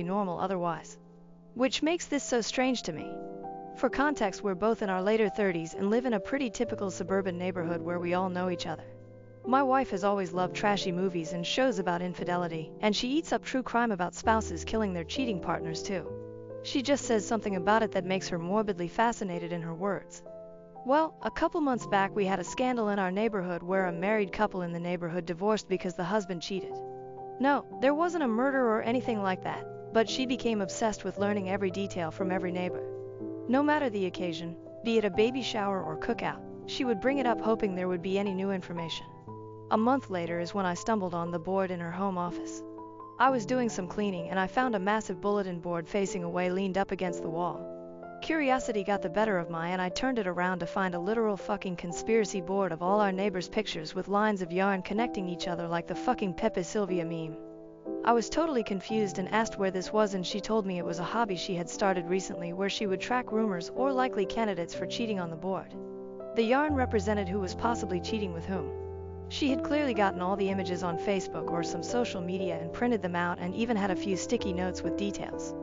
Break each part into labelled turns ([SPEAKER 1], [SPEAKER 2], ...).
[SPEAKER 1] normal otherwise. Which makes this so strange to me. For context, we're both in our later 30s and live in a pretty typical suburban neighborhood where we all know each other. My wife has always loved trashy movies and shows about infidelity, and she eats up true crime about spouses killing their cheating partners too. She just says something about it that makes her morbidly fascinated in her words. Well, a couple months back we had a scandal in our neighborhood where a married couple in the neighborhood divorced because the husband cheated. No, there wasn't a murder or anything like that, but she became obsessed with learning every detail from every neighbor. No matter the occasion, be it a baby shower or cookout, she would bring it up hoping there would be any new information. A month later is when I stumbled on the board in her home office. I was doing some cleaning and I found a massive bulletin board facing away leaned up against the wall. Curiosity got the better of me and I turned it around to find a literal fucking conspiracy board of all our neighbors' pictures with lines of yarn connecting each other like the fucking Pepe Sylvia meme. I was totally confused and asked where this was, and she told me it was a hobby she had started recently where she would track rumors or likely candidates for cheating on the board. The yarn represented who was possibly cheating with whom. She had clearly gotten all the images on Facebook or some social media and printed them out and even had a few sticky notes with details.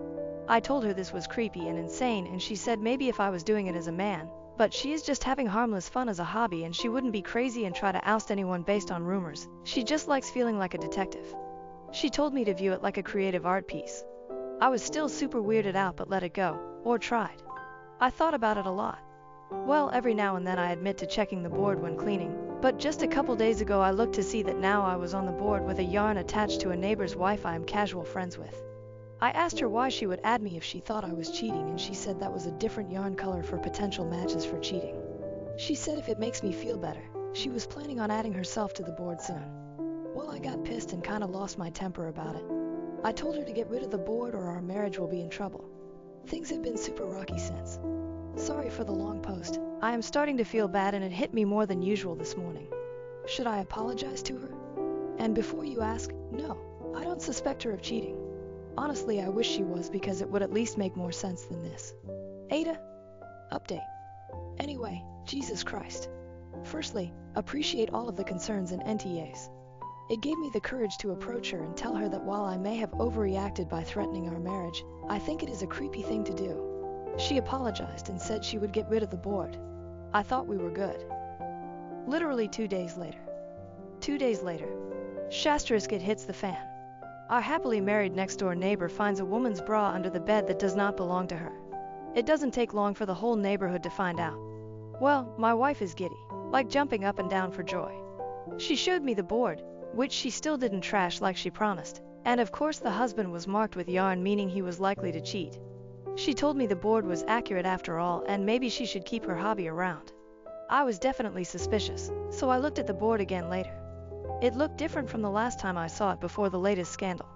[SPEAKER 1] I told her this was creepy and insane, and she said maybe if I was doing it as a man, but she is just having harmless fun as a hobby and she wouldn't be crazy and try to oust anyone based on rumors. She just likes feeling like a detective. She told me to view it like a creative art piece. I was still super weirded out but let it go, or tried. I thought about it a lot. Well, every now and then I admit to checking the board when cleaning, but just a couple days ago I looked to see that now I was on the board with a yarn attached to a neighbor's wife I am casual friends with. I asked her why she would add me if she thought I was cheating, and she said that was a different yarn color for potential matches for cheating. She said if it makes me feel better, she was planning on adding herself to the board soon. Well, I got pissed and kinda lost my temper about it. I told her to get rid of the board or our marriage will be in trouble. Things have been super rocky since. Sorry for the long post. I am starting to feel bad and it hit me more than usual this morning. Should I apologize to her? And before you ask, no, I don't suspect her of cheating. Honestly, I wish she was, because it would at least make more sense than this. AITA Update. Anyway, Jesus Christ. Firstly, appreciate all of the concerns and NTAs. It gave me the courage to approach her and tell her that while I may have overreacted by threatening our marriage, I think it is a creepy thing to do. She apologized and said she would get rid of the board. I thought we were good. Literally 2 days later. 2 days later. Shasterisk, it hits the fan. Our happily married next-door neighbor finds a woman's bra under the bed that does not belong to her. It doesn't take long for the whole neighborhood to find out. Well, my wife is giddy, like jumping up and down for joy. She showed me the board, which she still didn't trash like she promised, and of course the husband was marked with yarn, meaning he was likely to cheat. She told me the board was accurate after all, and maybe she should keep her hobby around. I was definitely suspicious, so I looked at the board again later. It looked different from the last time I saw it before the latest scandal.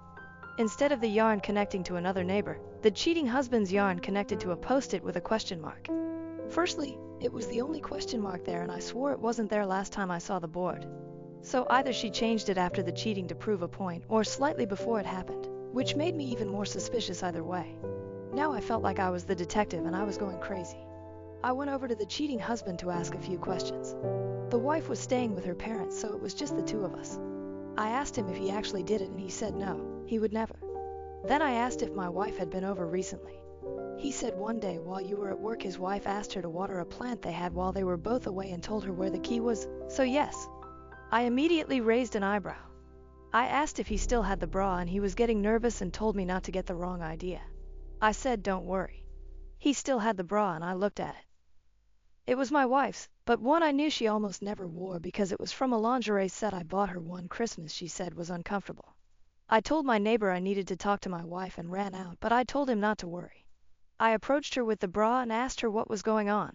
[SPEAKER 1] Instead of the yarn connecting to another neighbor, the cheating husband's yarn connected to a post-it with a question mark. Firstly, it was the only question mark there, and I swore it wasn't there last time I saw the board. So either she changed it after the cheating to prove a point, or slightly before it happened, which made me even more suspicious either way. Now I felt like I was the detective and I was going crazy. I went over to the cheating husband to ask a few questions. The wife was staying with her parents, so it was just the two of us. I asked him if he actually did it and he said no, he would never. Then I asked if my wife had been over recently. He said one day while you were at work his wife asked her to water a plant they had while they were both away and told her where the key was, so yes. I immediately raised an eyebrow. I asked if he still had the bra and he was getting nervous and told me not to get the wrong idea. I said don't worry. He still had the bra and I looked at it. It was my wife's, but one I knew she almost never wore because it was from a lingerie set I bought her one Christmas she said was uncomfortable. I told my neighbor I needed to talk to my wife and ran out, but I told him not to worry. I approached her with the bra and asked her what was going on.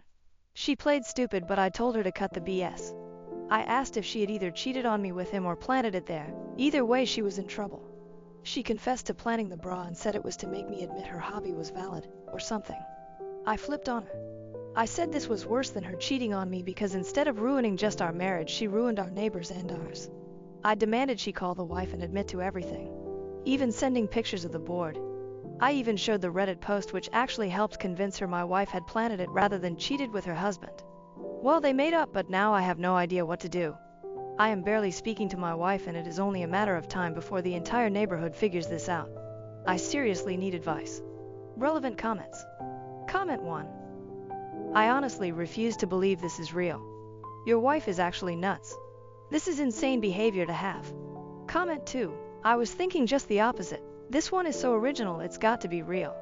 [SPEAKER 1] She played stupid, but I told her to cut the BS. I asked if she had either cheated on me with him or planted it there. Either way, she was in trouble. She confessed to planting the bra and said it was to make me admit her hobby was valid, or something. I flipped on her. I said this was worse than her cheating on me because instead of ruining just our marriage, she ruined our neighbors and ours. I demanded she call the wife and admit to everything, even sending pictures of the board. I even showed the Reddit post, which actually helped convince her my wife had planted it rather than cheated with her husband. Well, they made up, but now I have no idea what to do. I am barely speaking to my wife and it is only a matter of time before the entire neighborhood figures this out. I seriously need advice. Relevant comments. Comment 1. I honestly refuse to believe this is real. Your wife is actually nuts. This is insane behavior to have. Comment 2. I was thinking just the opposite. This one is so original it's got to be real.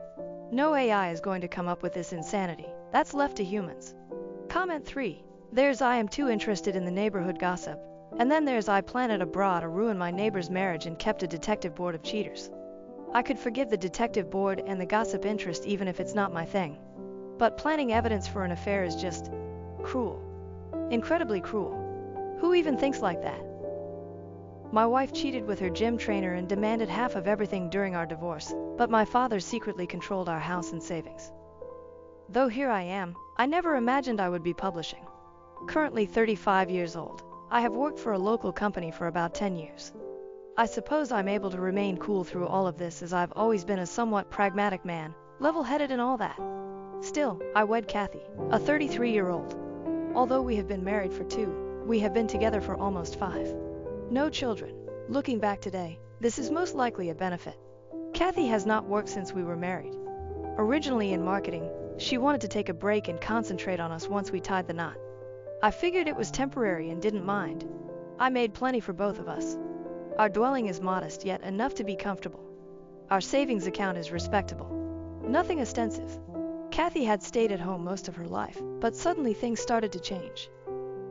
[SPEAKER 1] No AI is going to come up with this insanity. That's left to humans. Comment 3. There's I am too interested in the neighborhood gossip. And then there's I planned abroad to ruin my neighbor's marriage and kept a detective board of cheaters. I could forgive the detective board and the gossip interest even if it's not my thing. But planning evidence for an affair is just cruel. Incredibly cruel. Who even thinks like that? My wife cheated with her gym trainer and demanded half of everything during our divorce, but my father secretly controlled our house and savings. Though here I am, I never imagined I would be publishing. Currently 35 years old, I have worked for a local company for about 10 years. I suppose I'm able to remain cool through all of this as I've always been a somewhat pragmatic man, level-headed and all that. Still, I wed Kathy, a 33-year-old. Although we have been married for 2, we have been together for almost 5. No children. Looking back today, this is most likely a benefit. Kathy has not worked since we were married. Originally in marketing, she wanted to take a break and concentrate on us once we tied the knot. I figured it was temporary and didn't mind. I made plenty for both of us. Our dwelling is modest yet enough to be comfortable. Our savings account is respectable. Nothing ostensive. Kathy had stayed at home most of her life, but suddenly things started to change.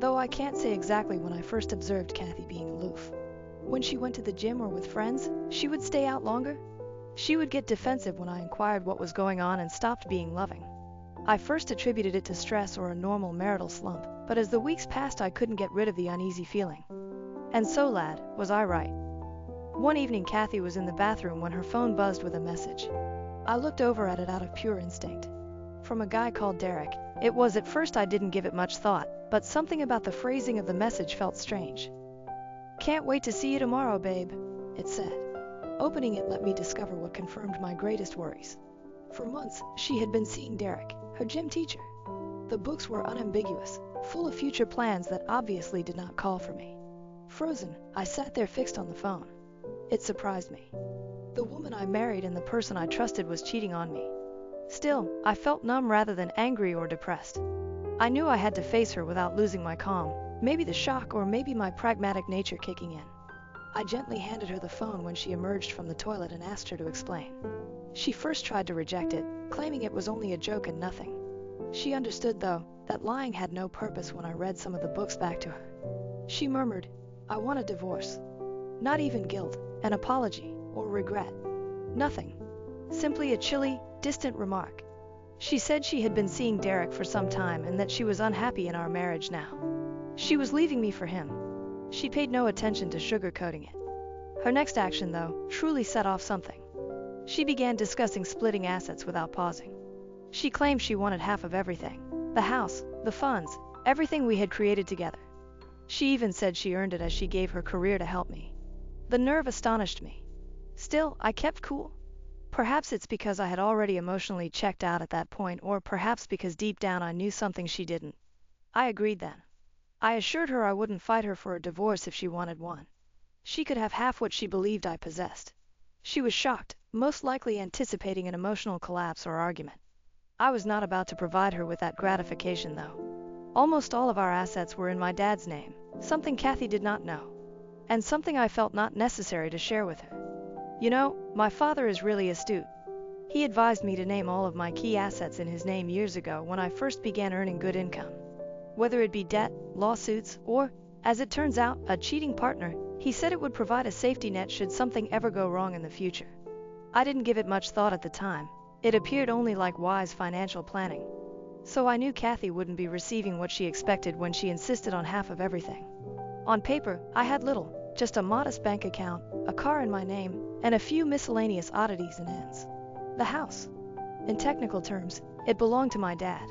[SPEAKER 1] Though I can't say exactly when I first observed Kathy being aloof. When she went to the gym or with friends, she would stay out longer. She would get defensive when I inquired what was going on and stopped being loving. I first attributed it to stress or a normal marital slump, but as the weeks passed I couldn't get rid of the uneasy feeling. And so, lad, was I right. One evening Kathy was in the bathroom when her phone buzzed with a message. I looked over at it out of pure instinct. From a guy called Derek. It was at first I didn't give it much thought, but something about the phrasing of the message felt strange. Can't wait to see you tomorrow, babe, it said. Opening it let me discover what confirmed my greatest worries. For months, she had been seeing Derek, her gym teacher. The books were unambiguous, full of future plans that obviously did not call for me. Frozen, I sat there fixed on the phone. It surprised me. The woman I married and the person I trusted was cheating on me. Still, I felt numb rather than angry or depressed. I knew I had to face her without losing my calm, maybe the shock or maybe my pragmatic nature kicking in. I gently handed her the phone when she emerged from the toilet and asked her to explain. She first tried to reject it, claiming it was only a joke and nothing. She understood, though, that lying had no purpose when I read some of the books back to her. She murmured, I want a divorce. Not even guilt, an apology, or regret. Nothing. Simply a chilly, distant remark. She said she had been seeing Derek for some time and that she was unhappy in our marriage now. She was leaving me for him. She paid no attention to sugarcoating it. Her next action, though, truly set off something. She began discussing splitting assets without pausing. She claimed she wanted half of everything. The house, the funds, everything we had created together. She even said she earned it as she gave her career to help me. The nerve astonished me. Still, I kept cool. Perhaps it's because I had already emotionally checked out at that point, or perhaps because deep down I knew something she didn't. I agreed then. I assured her I wouldn't fight her for a divorce if she wanted one. She could have half what she believed I possessed. She was shocked, most likely anticipating an emotional collapse or argument. I was not about to provide her with that gratification, though. Almost all of our assets were in my dad's name, something Kathy did not know, and something I felt not necessary to share with her. You know, my father is really astute. He advised me to name all of my key assets in his name years ago when I first began earning good income. Whether it be debt, lawsuits, or, as it turns out, a cheating partner, he said it would provide a safety net should something ever go wrong in the future. I didn't give it much thought at the time. It appeared only like wise financial planning. So I knew Kathy wouldn't be receiving what she expected when she insisted on half of everything. On paper, I had little. Just a modest bank account, a car in my name, and a few miscellaneous oddities and ends. The house. In technical terms, it belonged to my dad.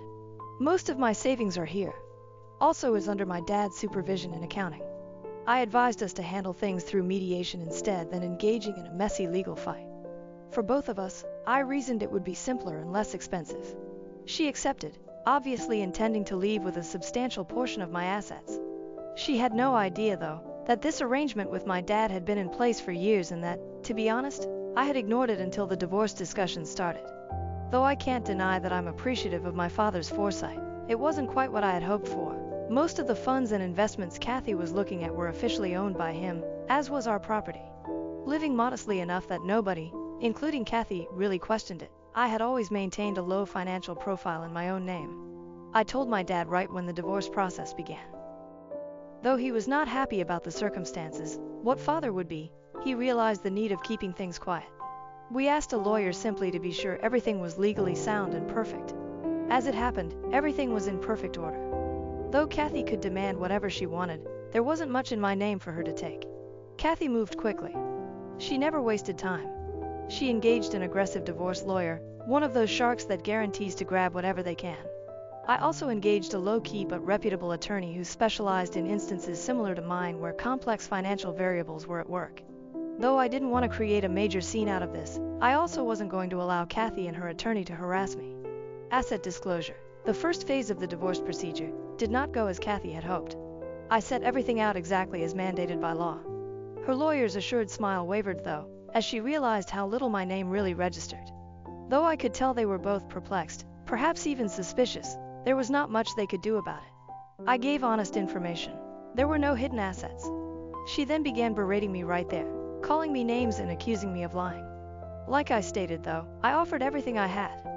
[SPEAKER 1] Most of my savings are here. Also is under my dad's supervision and accounting. I advised us to handle things through mediation instead than engaging in a messy legal fight. For both of us, I reasoned it would be simpler and less expensive. She accepted, obviously intending to leave with a substantial portion of my assets. She had no idea, though, that this arrangement with my dad had been in place for years and that, to be honest, I had ignored it until the divorce discussion started. Though I can't deny that I'm appreciative of my father's foresight, it wasn't quite what I had hoped for. Most of the funds and investments Kathy was looking at were officially owned by him, as was our property. Living modestly enough that nobody, including Kathy, really questioned it, I had always maintained a low financial profile in my own name. I told my dad right when the divorce process began. Though he was not happy about the circumstances, what father would be, he realized the need of keeping things quiet. We asked a lawyer simply to be sure everything was legally sound and perfect. As it happened, everything was in perfect order. Though Kathy could demand whatever she wanted, there wasn't much in my name for her to take. Kathy moved quickly. She never wasted time. She engaged an aggressive divorce lawyer, one of those sharks that guarantees to grab whatever they can. I also engaged a low-key but reputable attorney who specialized in instances similar to mine where complex financial variables were at work. Though I didn't want to create a major scene out of this, I also wasn't going to allow Kathy and her attorney to harass me. Asset disclosure. The first phase of the divorce procedure did not go as Kathy had hoped. I set everything out exactly as mandated by law. Her lawyer's assured smile wavered though, as she realized how little my name really registered. Though I could tell they were both perplexed, perhaps even suspicious, there was not much they could do about it. I gave honest information. There were no hidden assets. She then began berating me right there, calling me names and accusing me of lying. Like I stated though, I offered everything I had.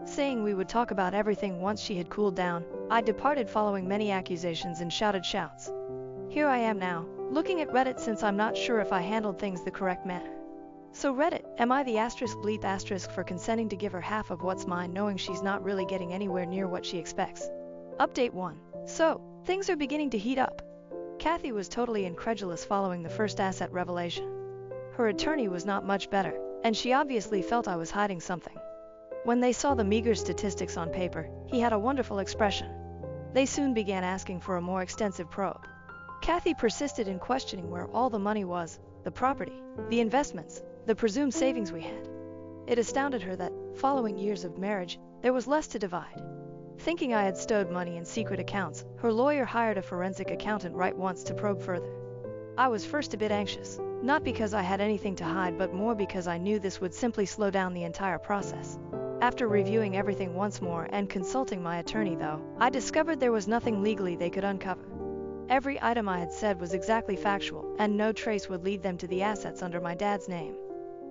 [SPEAKER 1] Saying we would talk about everything once she had cooled down, I departed following many accusations and shouted shouts. Here I am now, looking at Reddit since I'm not sure if I handled things the correct manner. So Reddit, am I the *bleep* for consenting to give her half of what's mine knowing she's not really getting anywhere near what she expects? Update 1. So, things are beginning to heat up. Kathy was totally incredulous following the first asset revelation. Her attorney was not much better, and she obviously felt I was hiding something. When they saw the meager statistics on paper, he had a wonderful expression. They soon began asking for a more extensive probe. Kathy persisted in questioning where all the money was, the property, the investments, the presumed savings we had. It astounded her that, following years of marriage, there was less to divide. Thinking I had stowed money in secret accounts, her lawyer hired a forensic accountant right once to probe further. I was first a bit anxious, not because I had anything to hide but more because I knew this would simply slow down the entire process. After reviewing everything once more and consulting my attorney though, I discovered there was nothing legally they could uncover. Every item I had said was exactly factual, and no trace would lead them to the assets under my dad's name.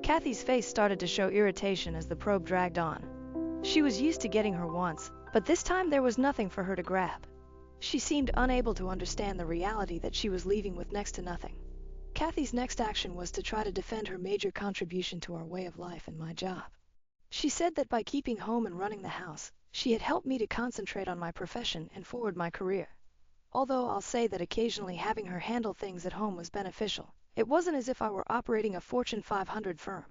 [SPEAKER 1] Kathy's face started to show irritation as the probe dragged on. She was used to getting her wants, but this time there was nothing for her to grab. She seemed unable to understand the reality that she was leaving with next to nothing. Kathy's next action was to try to defend her major contribution to our way of life and my job. She said that by keeping home and running the house, she had helped me to concentrate on my profession and forward my career. Although I'll say that occasionally having her handle things at home was beneficial, it wasn't as if I were operating a Fortune 500 firm.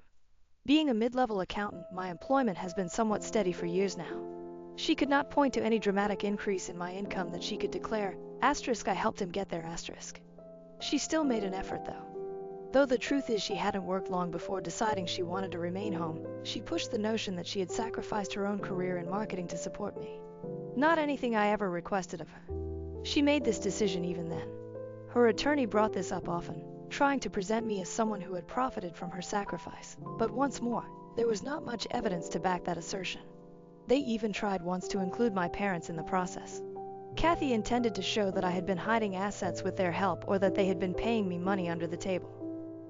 [SPEAKER 1] Being a mid-level accountant, my employment has been somewhat steady for years now. She could not point to any dramatic increase in my income that she could declare, *I helped him get there*. She still made an effort though the truth is she hadn't worked long before deciding she wanted to remain home. She pushed the notion that she had sacrificed her own career in marketing to support me. Not anything I ever requested of her. She made this decision even then. Her attorney brought this up often, trying to present me as someone who had profited from her sacrifice. But once more, there was not much evidence to back that assertion. They even tried once to include my parents in the process. Kathy intended to show that I had been hiding assets with their help or that they had been paying me money under the table.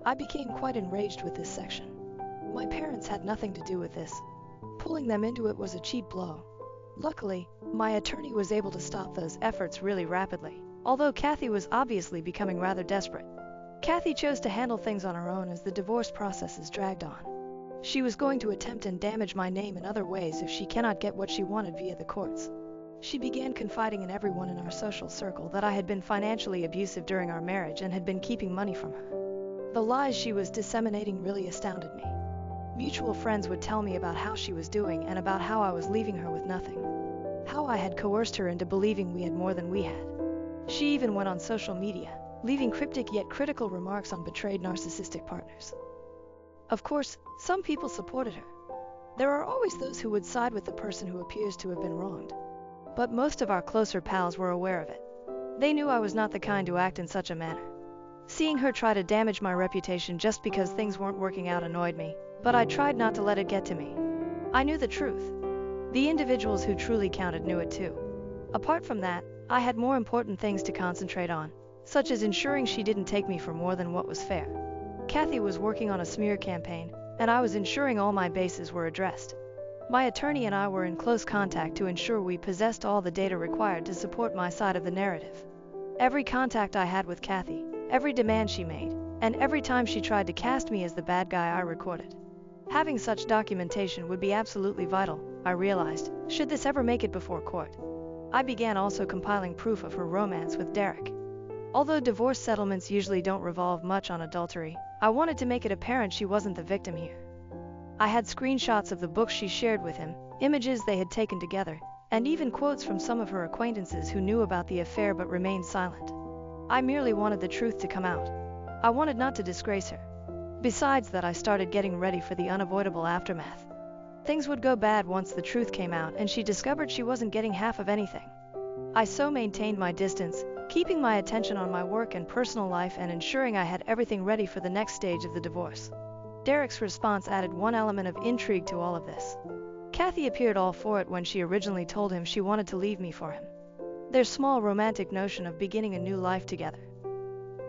[SPEAKER 1] I became quite enraged with this section. My parents had nothing to do with this. Pulling them into it was a cheap blow. Luckily, my attorney was able to stop those efforts really rapidly, although Kathy was obviously becoming rather desperate. Kathy chose to handle things on her own as the divorce processes dragged on. She was going to attempt and damage my name in other ways if she cannot get what she wanted via the courts. She began confiding in everyone in our social circle that I had been financially abusive during our marriage and had been keeping money from her. The lies she was disseminating really astounded me. Mutual friends would tell me about how she was doing and about how I was leaving her with nothing. How I had coerced her into believing we had more than we had. She even went on social media, leaving cryptic yet critical remarks on betrayed narcissistic partners. Of course, some people supported her. There are always those who would side with the person who appears to have been wronged. But most of our closer pals were aware of it. They knew I was not the kind to act in such a manner. Seeing her try to damage my reputation just because things weren't working out annoyed me, but I tried not to let it get to me. I knew the truth. The individuals who truly counted knew it too. Apart from that, I had more important things to concentrate on, such as ensuring she didn't take me for more than what was fair. Kathy was working on a smear campaign, and I was ensuring all my bases were addressed. My attorney and I were in close contact to ensure we possessed all the data required to support my side of the narrative. Every contact I had with Kathy, every demand she made, and every time she tried to cast me as the bad guy, I recorded. Having such documentation would be absolutely vital, I realized, should this ever make it before court. I began also compiling proof of her romance with Derek. Although divorce settlements usually don't revolve much on adultery, I wanted to make it apparent she wasn't the victim here. I had screenshots of the books she shared with him, images they had taken together, and even quotes from some of her acquaintances who knew about the affair but remained silent. I merely wanted the truth to come out. I wanted not to disgrace her. Besides that, I started getting ready for the unavoidable aftermath. Things would go bad once the truth came out and she discovered she wasn't getting half of anything. I so maintained my distance, keeping my attention on my work and personal life and ensuring I had everything ready for the next stage of the divorce. Derek's response added one element of intrigue to all of this. Kathy appeared all for it when she originally told him she wanted to leave me for him. Their small romantic notion of beginning a new life together.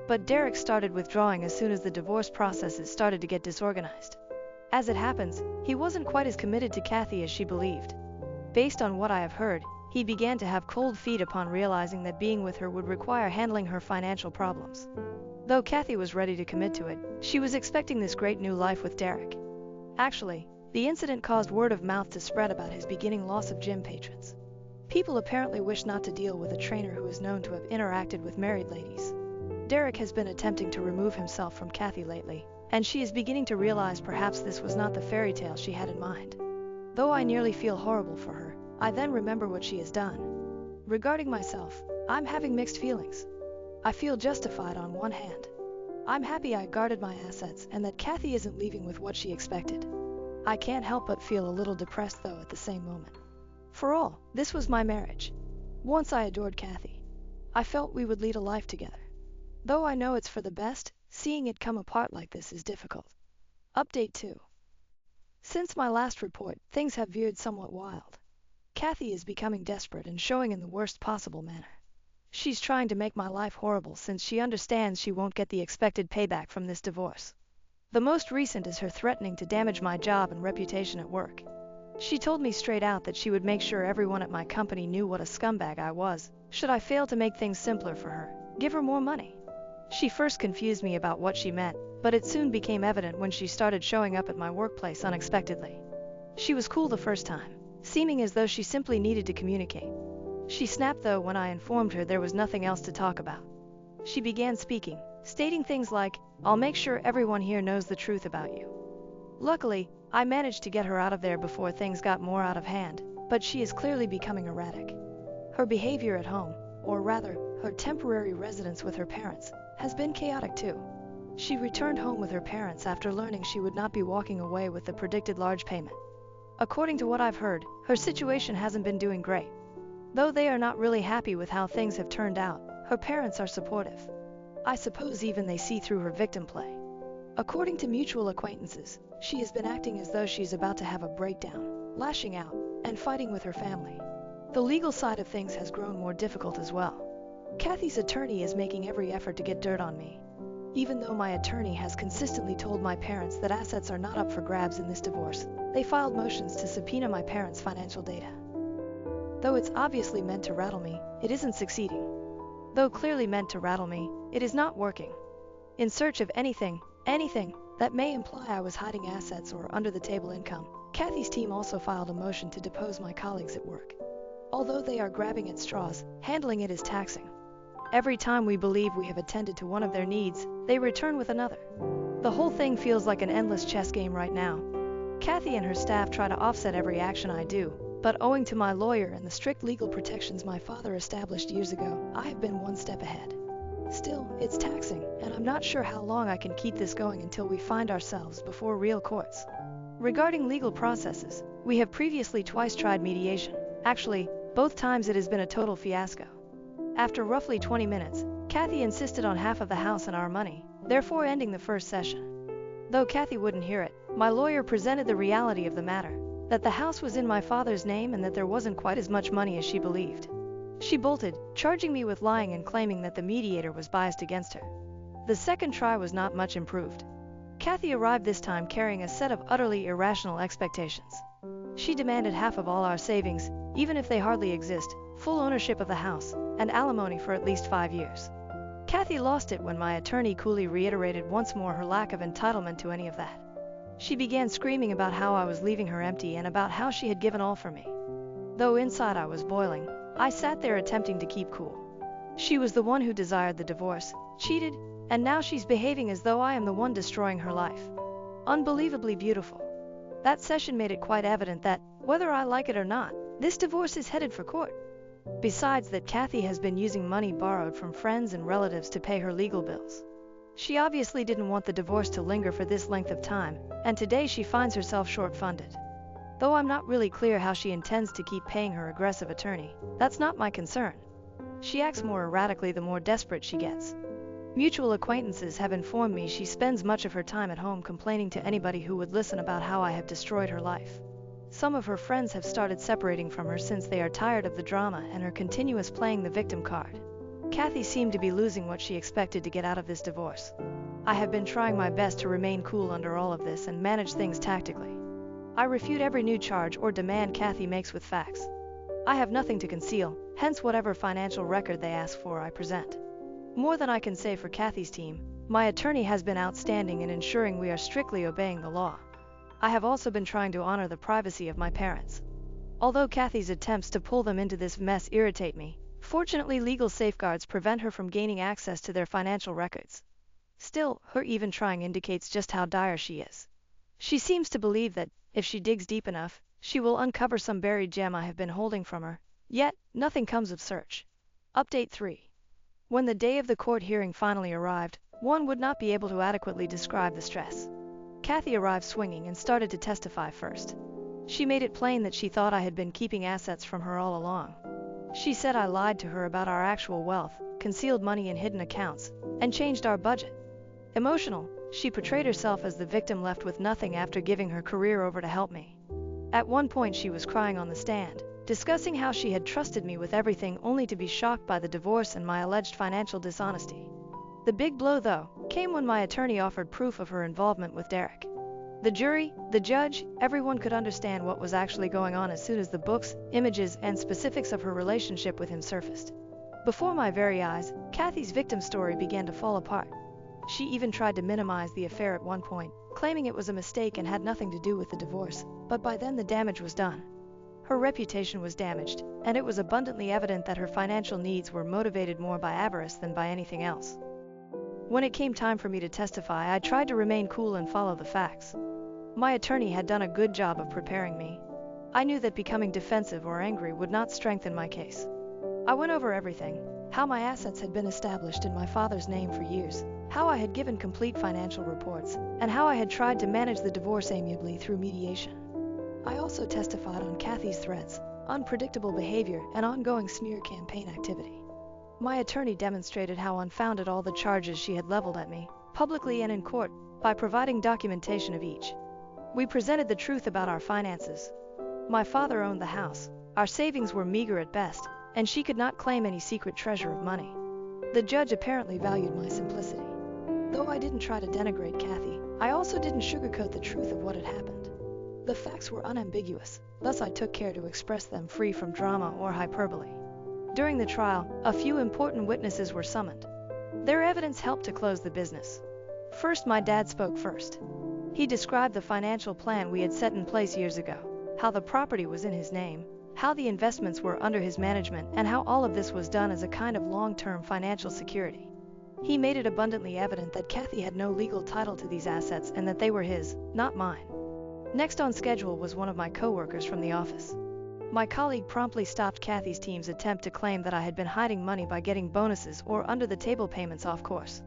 [SPEAKER 1] But Derek started withdrawing as soon as the divorce processes started to get disorganized. As it happens, he wasn't quite as committed to Kathy as she believed. Based on what I have heard, he began to have cold feet upon realizing that being with her would require handling her financial problems. Though Kathy was ready to commit to it, she was expecting this great new life with Derek. Actually, the incident caused word of mouth to spread about his beginning loss of gym patrons. People apparently wish not to deal with a trainer who is known to have interacted with married ladies. Derek has been attempting to remove himself from Kathy lately, and she is beginning to realize perhaps this was not the fairy tale she had in mind. Though I nearly feel horrible for her, I then remember what she has done. Regarding myself, I'm having mixed feelings. I feel justified on one hand. I'm happy I guarded my assets and that Kathy isn't leaving with what she expected. I can't help but feel a little depressed though at the same moment. For all, this was my marriage. Once I adored Kathy. I felt we would lead a life together. Though I know it's for the best, seeing it come apart like this is difficult. Update 2. Since my last report, things have veered somewhat wild. Kathy is becoming desperate and showing in the worst possible manner. She's trying to make my life horrible since she understands she won't get the expected payback from this divorce. The most recent is her threatening to damage my job and reputation at work. She told me straight out that she would make sure everyone at my company knew what a scumbag I was, should I fail to make things simpler for her, give her more money. She first confused me about what she meant, but it soon became evident when she started showing up at my workplace unexpectedly. She was cool the first time, seeming as though she simply needed to communicate. She snapped though when I informed her there was nothing else to talk about. She began speaking, stating things like, "I'll make sure everyone here knows the truth about you." Luckily, I managed to get her out of there before things got more out of hand, but she is clearly becoming erratic. Her behavior at home, or rather, her temporary residence with her parents, has been chaotic too. She returned home with her parents after learning she would not be walking away with the predicted large payment. According to what I've heard, her situation hasn't been doing great. Though they are not really happy with how things have turned out, her parents are supportive. I suppose even they see through her victim play. According to mutual acquaintances, she has been acting as though she's about to have a breakdown, lashing out, and fighting with her family. The legal side of things has grown more difficult as well. Kathy's attorney is making every effort to get dirt on me. Even though my attorney has consistently told my parents that assets are not up for grabs in this divorce, they filed motions to subpoena my parents' financial data. Though it's obviously meant to rattle me, it isn't succeeding. Though clearly meant to rattle me, it is not working. In search of anything that may imply I was hiding assets or under-the-table income, Kathy's team also filed a motion to depose my colleagues at work. Although they are grabbing at straws, handling it is taxing. Every time we believe we have attended to one of their needs, they return with another. The whole thing feels like an endless chess game right now. Kathy and her staff try to offset every action I do, but owing to my lawyer and the strict legal protections my father established years ago, I have been one step ahead. Still, it's taxing, and I'm not sure how long I can keep this going until we find ourselves before real courts. Regarding legal processes, we have previously twice tried mediation. Actually, both times it has been a total fiasco. After roughly 20 minutes, Kathy insisted on half of the house and our money, therefore ending the first session. Though Kathy wouldn't hear it, My lawyer presented the reality of the matter, that the house was in my father's name and that there wasn't quite as much money as she believed. She bolted, charging me with lying and claiming that the mediator was biased against her. The second try was not much improved. Kathy arrived this time carrying a set of utterly irrational expectations. She demanded half of all our savings, even if they hardly exist, full ownership of the house, and alimony for at least 5 years. Kathy lost it when my attorney coolly reiterated once more her lack of entitlement to any of that. She began screaming about how I was leaving her empty and about how she had given all for me. Though inside I was boiling, I sat there attempting to keep cool. She was the one who desired the divorce, cheated, and now she's behaving as though I am the one destroying her life. Unbelievably beautiful. That session made it quite evident that, whether I like it or not, this divorce is headed for court. Besides that, Kathy has been using money borrowed from friends and relatives to pay her legal bills. She obviously didn't want the divorce to linger for this length of time, and today she finds herself short-funded. Though I'm not really clear how she intends to keep paying her aggressive attorney, that's not my concern. She acts more erratically the more desperate she gets. Mutual acquaintances have informed me she spends much of her time at home complaining to anybody who would listen about how I have destroyed her life. Some of her friends have started separating from her since they are tired of the drama and her continuous playing the victim card. Kathy seemed to be losing what she expected to get out of this divorce. I have been trying my best to remain cool under all of this and manage things tactically. I refute every new charge or demand Kathy makes with facts. I have nothing to conceal, hence whatever financial record they ask for I present. More than I can say for Kathy's team, my attorney has been outstanding in ensuring we are strictly obeying the law. I have also been trying to honor the privacy of my parents. Although Kathy's attempts to pull them into this mess irritate me, fortunately legal safeguards prevent her from gaining access to their financial records. Still, her even trying indicates just how dire she is. She seems to believe that, if she digs deep enough, she will uncover some buried gem I have been holding from her, yet nothing comes of search. Update 3. When the day of the court hearing finally arrived, one would not be able to adequately describe the stress. Kathy arrived swinging and started to testify first. She made it plain that she thought I had been keeping assets from her all along. She said I lied to her about our actual wealth, concealed money in hidden accounts, and changed our budget. Emotional, she portrayed herself as the victim left with nothing after giving her career over to help me. At one point she was crying on the stand, discussing how she had trusted me with everything only to be shocked by the divorce and my alleged financial dishonesty. The big blow, though, came when my attorney offered proof of her involvement with Derek. The jury, the judge, everyone could understand what was actually going on as soon as the books, images, and specifics of her relationship with him surfaced. Before my very eyes, Kathy's victim story began to fall apart. She even tried to minimize the affair at one point, claiming it was a mistake and had nothing to do with the divorce, but by then the damage was done. Her reputation was damaged, and it was abundantly evident that her financial needs were motivated more by avarice than by anything else. When it came time for me to testify, I tried to remain cool and follow the facts. My attorney had done a good job of preparing me. I knew that becoming defensive or angry would not strengthen my case. I went over everything: how my assets had been established in my father's name for years, how I had given complete financial reports, and how I had tried to manage the divorce amiably through mediation. I also testified on Kathy's threats, unpredictable behavior, and ongoing smear campaign activity. My attorney demonstrated how unfounded all the charges she had leveled at me, publicly and in court, by providing documentation of each. We presented the truth about our finances. My father owned the house, our savings were meager at best, and she could not claim any secret treasure of money. The judge apparently valued my simplicity. Though I didn't try to denigrate Kathy, I also didn't sugarcoat the truth of what had happened. The facts were unambiguous, thus I took care to express them free from drama or hyperbole. During the trial, a few important witnesses were summoned. Their evidence helped to close the business. First, my dad spoke first. He described the financial plan we had set in place years ago, how the property was in his name, how the investments were under his management, and how all of this was done as a kind of long-term financial security. He made it abundantly evident that Kathy had no legal title to these assets and that they were his, not mine. Next on schedule was one of my co-workers from the office. My colleague promptly stopped Kathy's team's attempt to claim that I had been hiding money by getting bonuses or under-the-table payments off course.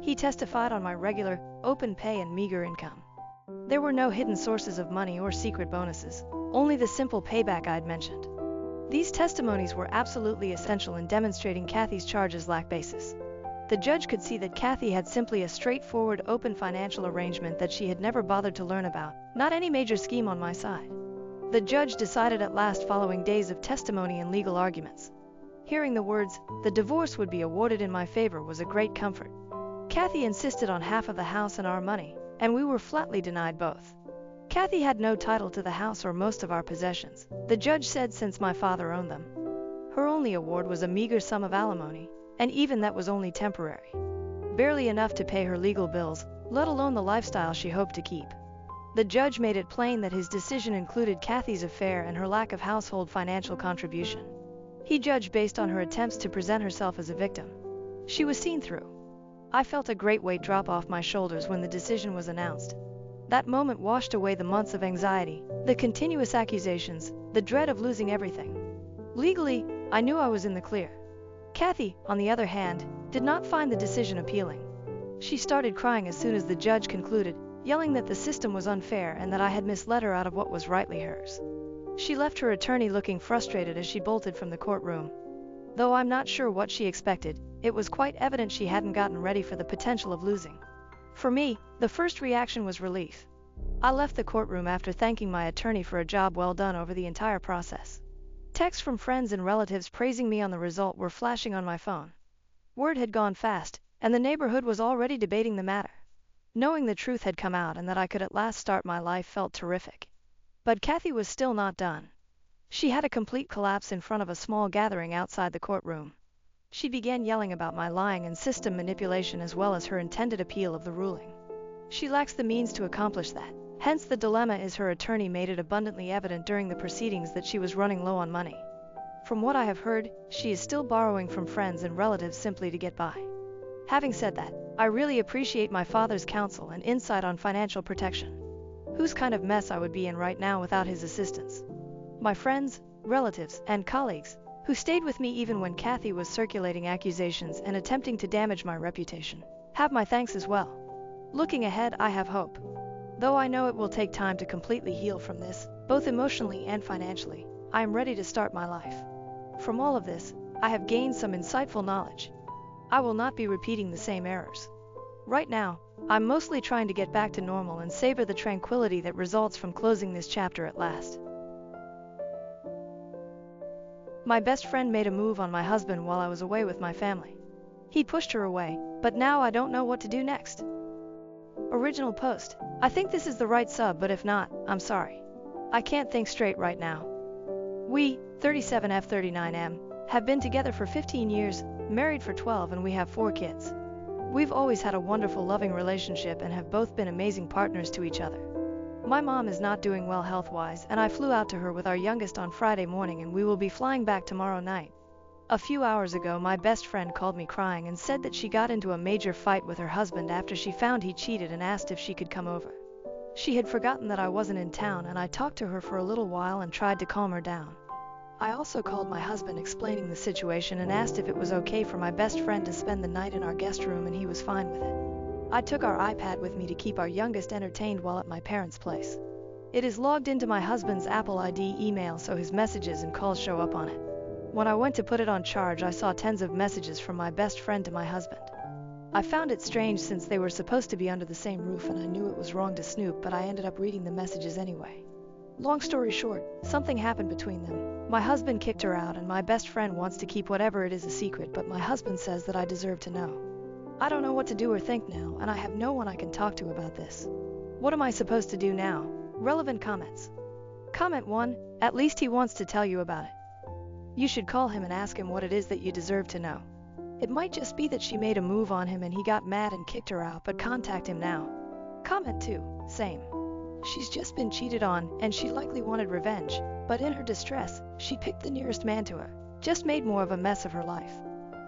[SPEAKER 1] He testified on my regular, open pay and meager income. There were no hidden sources of money or secret bonuses, only the simple payback I'd mentioned. These testimonies were absolutely essential in demonstrating Kathy's charges lacked basis. The judge could see that Kathy had simply a straightforward, open financial arrangement that she had never bothered to learn about, not any major scheme on my side. The judge decided at last, following days of testimony and legal arguments. Hearing the words, "The divorce would be awarded in my favor," was a great comfort. Kathy insisted on half of the house and our money, and we were flatly denied both. Kathy had no title to the house or most of our possessions, the judge said, since my father owned them. Her only award was a meager sum of alimony, and even that was only temporary. Barely enough to pay her legal bills, let alone the lifestyle she hoped to keep. The judge made it plain that his decision included Kathy's affair and her lack of household financial contribution. He judged based on her attempts to present herself as a victim. She was seen through. I felt a great weight drop off my shoulders when the decision was announced. That moment washed away the months of anxiety, the continuous accusations, the dread of losing everything. Legally, I knew I was in the clear. Kathy, on the other hand, did not find the decision appealing. She started crying as soon as the judge concluded, yelling that the system was unfair and that I had misled her out of what was rightly hers. She left her attorney looking frustrated as she bolted from the courtroom. Though I'm not sure what she expected, it was quite evident she hadn't gotten ready for the potential of losing. For me, the first reaction was relief. I left the courtroom after thanking my attorney for a job well done over the entire process. Texts from friends and relatives praising me on the result were flashing on my phone. Word had gone fast, and the neighborhood was already debating the matter. Knowing the truth had come out and that I could at last start my life felt terrific. But Kathy was still not done. She had a complete collapse in front of a small gathering outside the courtroom. She began yelling about my lying and system manipulation as well as her intended appeal of the ruling. She lacks the means to accomplish that. Hence the dilemma is her attorney made it abundantly evident during the proceedings that she was running low on money. From what I have heard, she is still borrowing from friends and relatives simply to get by. Having said that, I really appreciate my father's counsel and insight on financial protection. Whose kind of mess I would be in right now without his assistance. My friends, relatives, and colleagues, who stayed with me even when Kathy was circulating accusations and attempting to damage my reputation, have my thanks as well. Looking ahead, I have hope. Though I know it will take time to completely heal from this, both emotionally and financially, I am ready to start my life. From all of this, I have gained some insightful knowledge. I will not be repeating the same errors. Right now, I'm mostly trying to get back to normal and savor the tranquility that results from closing this chapter at last. My best friend made a move on my husband while I was away with my family. He pushed her away, but now I don't know what to do next. Original post. I think this is the right sub, but if not, I'm sorry. I can't think straight right now. We, 37F39M, have been together for 15 years, married for 12, and we have 4 kids. We've always had a wonderful, loving relationship and have both been amazing partners to each other. My mom is not doing well health-wise, and I flew out to her with our youngest on Friday morning, and we will be flying back tomorrow night. A few hours ago, my best friend called me crying and said that she got into a major fight with her husband after she found he cheated and asked if she could come over. She had forgotten that I wasn't in town, and I talked to her for a little while and tried to calm her down. I also called my husband explaining the situation and asked if it was okay for my best friend to spend the night in our guest room, and he was fine with it. I took our iPad with me to keep our youngest entertained while at my parents' place. It is logged into my husband's Apple ID email, so his messages and calls show up on it. When I went to put it on charge, I saw tens of messages from my best friend to my husband. I found it strange since they were supposed to be under the same roof, and I knew it was wrong to snoop, but I ended up reading the messages anyway. Long story short, something happened between them. My husband kicked her out, and my best friend wants to keep whatever it is a secret, but my husband says that I deserve to know. I don't know what to do or think now, and I have no one I can talk to about this. What am I supposed to do now? Relevant comments. Comment 1, at least he wants to tell you about it. You should call him and ask him what it is that you deserve to know. It might just be that she made a move on him and he got mad and kicked her out, but contact him now. Comment 2, same. She's just been cheated on, and she likely wanted revenge, but in her distress, she picked the nearest man to her. Just made more of a mess of her life.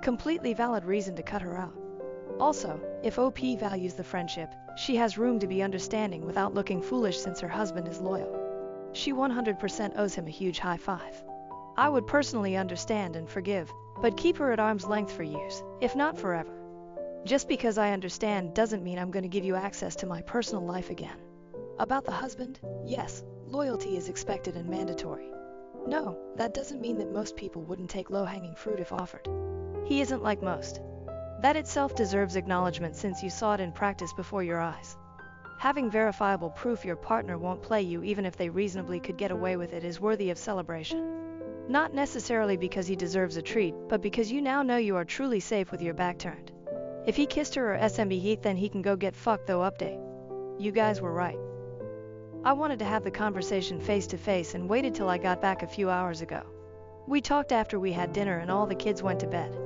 [SPEAKER 1] Completely valid reason to cut her out. Also, if OP values the friendship, she has room to be understanding without looking foolish since her husband is loyal. She 100% owes him a huge high five. I would personally understand and forgive, but keep her at arm's length for years, if not forever. Just because I understand doesn't mean I'm going to give you access to my personal life again. About the husband, yes, loyalty is expected and mandatory. No, that doesn't mean that most people wouldn't take low-hanging fruit if offered. He isn't like most. That itself deserves acknowledgement since you saw it in practice before your eyes. Having verifiable proof your partner won't play you even if they reasonably could get away with it is worthy of celebration. Not necessarily because he deserves a treat, but because you now know you are truly safe with your back turned. If he kissed her or SMB Heath, then he can go get fucked though. Update. You guys were right. I wanted to have the conversation face to face and waited till I got back a few hours ago. We talked after we had dinner and all the kids went to bed.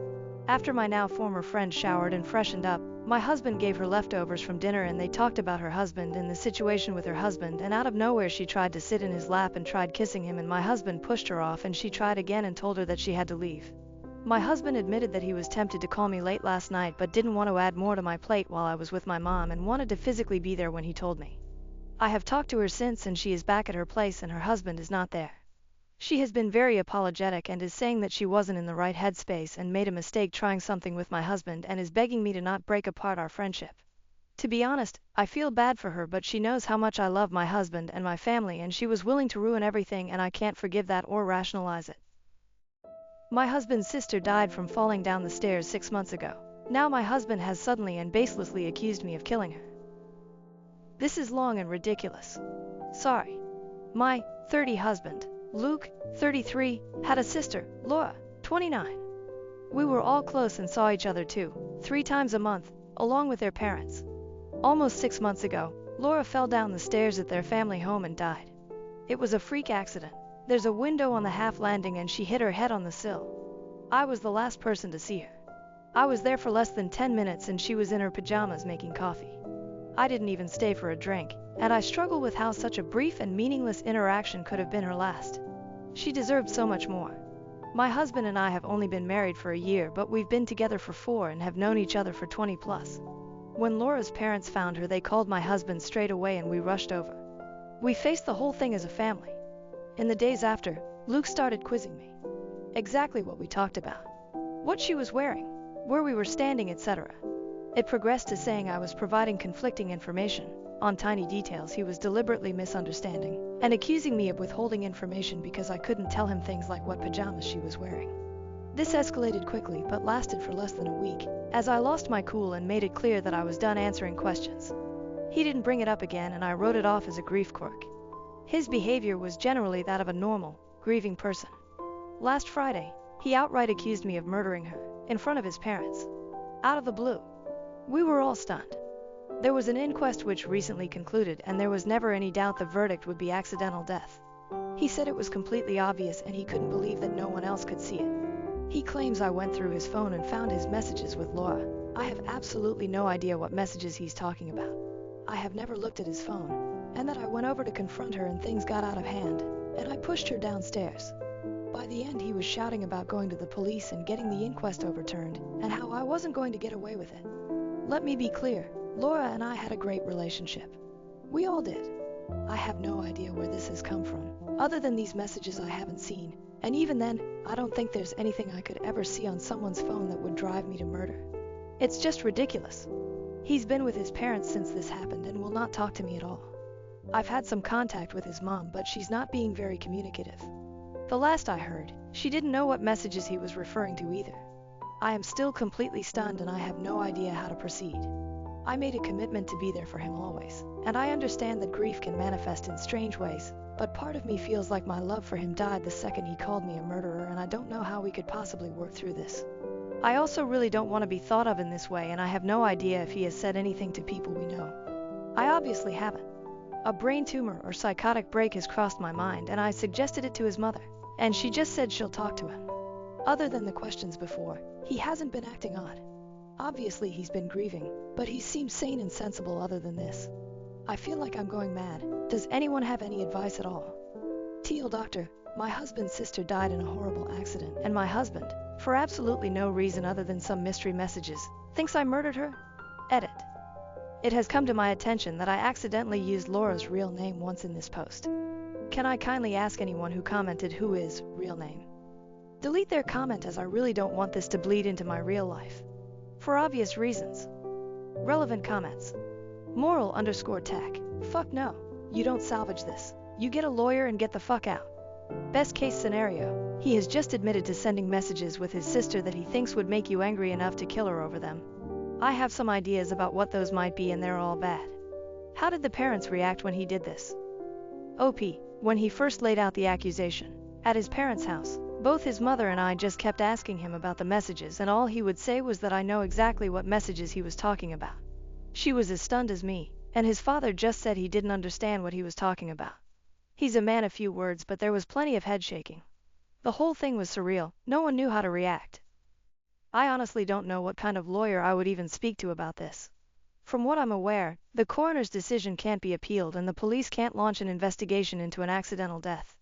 [SPEAKER 1] After my now former friend showered and freshened up, my husband gave her leftovers from dinner and they talked about her husband and the situation with her husband, and out of nowhere she tried to sit in his lap and tried kissing him, and my husband pushed her off and she tried again and told her that she had to leave. My husband admitted that he was tempted to call me late last night but didn't want to add more to my plate while I was with my mom and wanted to physically be there when he told me. I have talked to her since and she is back at her place and her husband is not there. She has been very apologetic and is saying that she wasn't in the right headspace and made a mistake trying something with my husband and is begging me to not break apart our friendship. To be honest, I feel bad for her, but she knows how much I love my husband and my family and she was willing to ruin everything, and I can't forgive that or rationalize it. My husband's sister died from falling down the stairs 6 months ago. Now my husband has suddenly and baselessly accused me of killing her. This is long and ridiculous. Sorry. My 30 husband, Luke, 33, had a sister, Laura, 29. We were all close and saw each other 2-3 times a month, along with their parents. Almost 6 months ago, Laura fell down the stairs at their family home and died. It was a freak accident. There's a window on the half landing and she hit her head on the sill. I was the last person to see her. I was there for less than 10 minutes and she was in her pajamas making coffee. I didn't even stay for a drink, and I struggle with how such a brief and meaningless interaction could have been her last. She deserved so much more. My husband and I have only been married for a year, but we've been together for 4 and have known each other for 20 plus. When Laura's parents found her, they called my husband straight away and we rushed over. We faced the whole thing as a family. In the days after, Luke started quizzing me. Exactly what we talked about. What she was wearing, where we were standing, etc. It progressed to saying I was providing conflicting information on tiny details he was deliberately misunderstanding, and accusing me of withholding information because I couldn't tell him things like what pajamas she was wearing. This escalated quickly but lasted for less than a week, as I lost my cool and made it clear that I was done answering questions. He didn't bring it up again and I wrote it off as a grief quirk. His behavior was generally that of a normal, grieving person. Last Friday, he outright accused me of murdering her, in front of his parents. Out of the blue. We were all stunned. There was an inquest which recently concluded and there was never any doubt the verdict would be accidental death. He said it was completely obvious and he couldn't believe that no one else could see it. He claims I went through his phone and found his messages with Laura. I have absolutely no idea what messages he's talking about. I have never looked at his phone, and that I went over to confront her and things got out of hand, and I pushed her downstairs. By the end he was shouting about going to the police and getting the inquest overturned, and how I wasn't going to get away with it. Let me be clear, Laura and I had a great relationship. We all did. I have no idea where this has come from, other than these messages I haven't seen, and even then, I don't think there's anything I could ever see on someone's phone that would drive me to murder. It's just ridiculous. He's been with his parents since this happened and will not talk to me at all. I've had some contact with his mom, but she's not being very communicative. The last I heard, she didn't know what messages he was referring to either. I am still completely stunned and I have no idea how to proceed. I made a commitment to be there for him always, and I understand that grief can manifest in strange ways, but part of me feels like my love for him died the second he called me a murderer, and I don't know how we could possibly work through this. I also really don't want to be thought of in this way, and I have no idea if he has said anything to people we know. I obviously haven't. A brain tumor or psychotic break has crossed my mind, and I suggested it to his mother, and she just said she'll talk to him. Other than the questions before, he hasn't been acting odd. Obviously he's been grieving, but he seems sane and sensible other than this. I feel like I'm going mad. Does anyone have any advice at all? Teal doctor, my husband's sister died in a horrible accident, and my husband, for absolutely no reason other than some mystery messages, thinks I murdered her? Edit. It has come to my attention that I accidentally used Laura's real name once in this post. Can I kindly ask anyone who commented who is real name? Delete their comment, as I really don't want this to bleed into my real life. For obvious reasons. Relevant comments. Moral_tech. Fuck no. You don't salvage this. You get a lawyer and get the fuck out. Best case scenario, he has just admitted to sending messages with his sister that he thinks would make you angry enough to kill her over them. I have some ideas about what those might be, and they're all bad. How did the parents react when he did this? OP, when he first laid out the accusation, at his parents' house, both his mother and I just kept asking him about the messages, and all he would say was that I know exactly what messages he was talking about. She was as stunned as me, and his father just said he didn't understand what he was talking about. He's a man of few words, but there was plenty of head shaking. The whole thing was surreal. No one knew how to react. I honestly don't know what kind of lawyer I would even speak to about this. From what I'm aware, the coroner's decision can't be appealed and the police can't launch an investigation into an accidental death.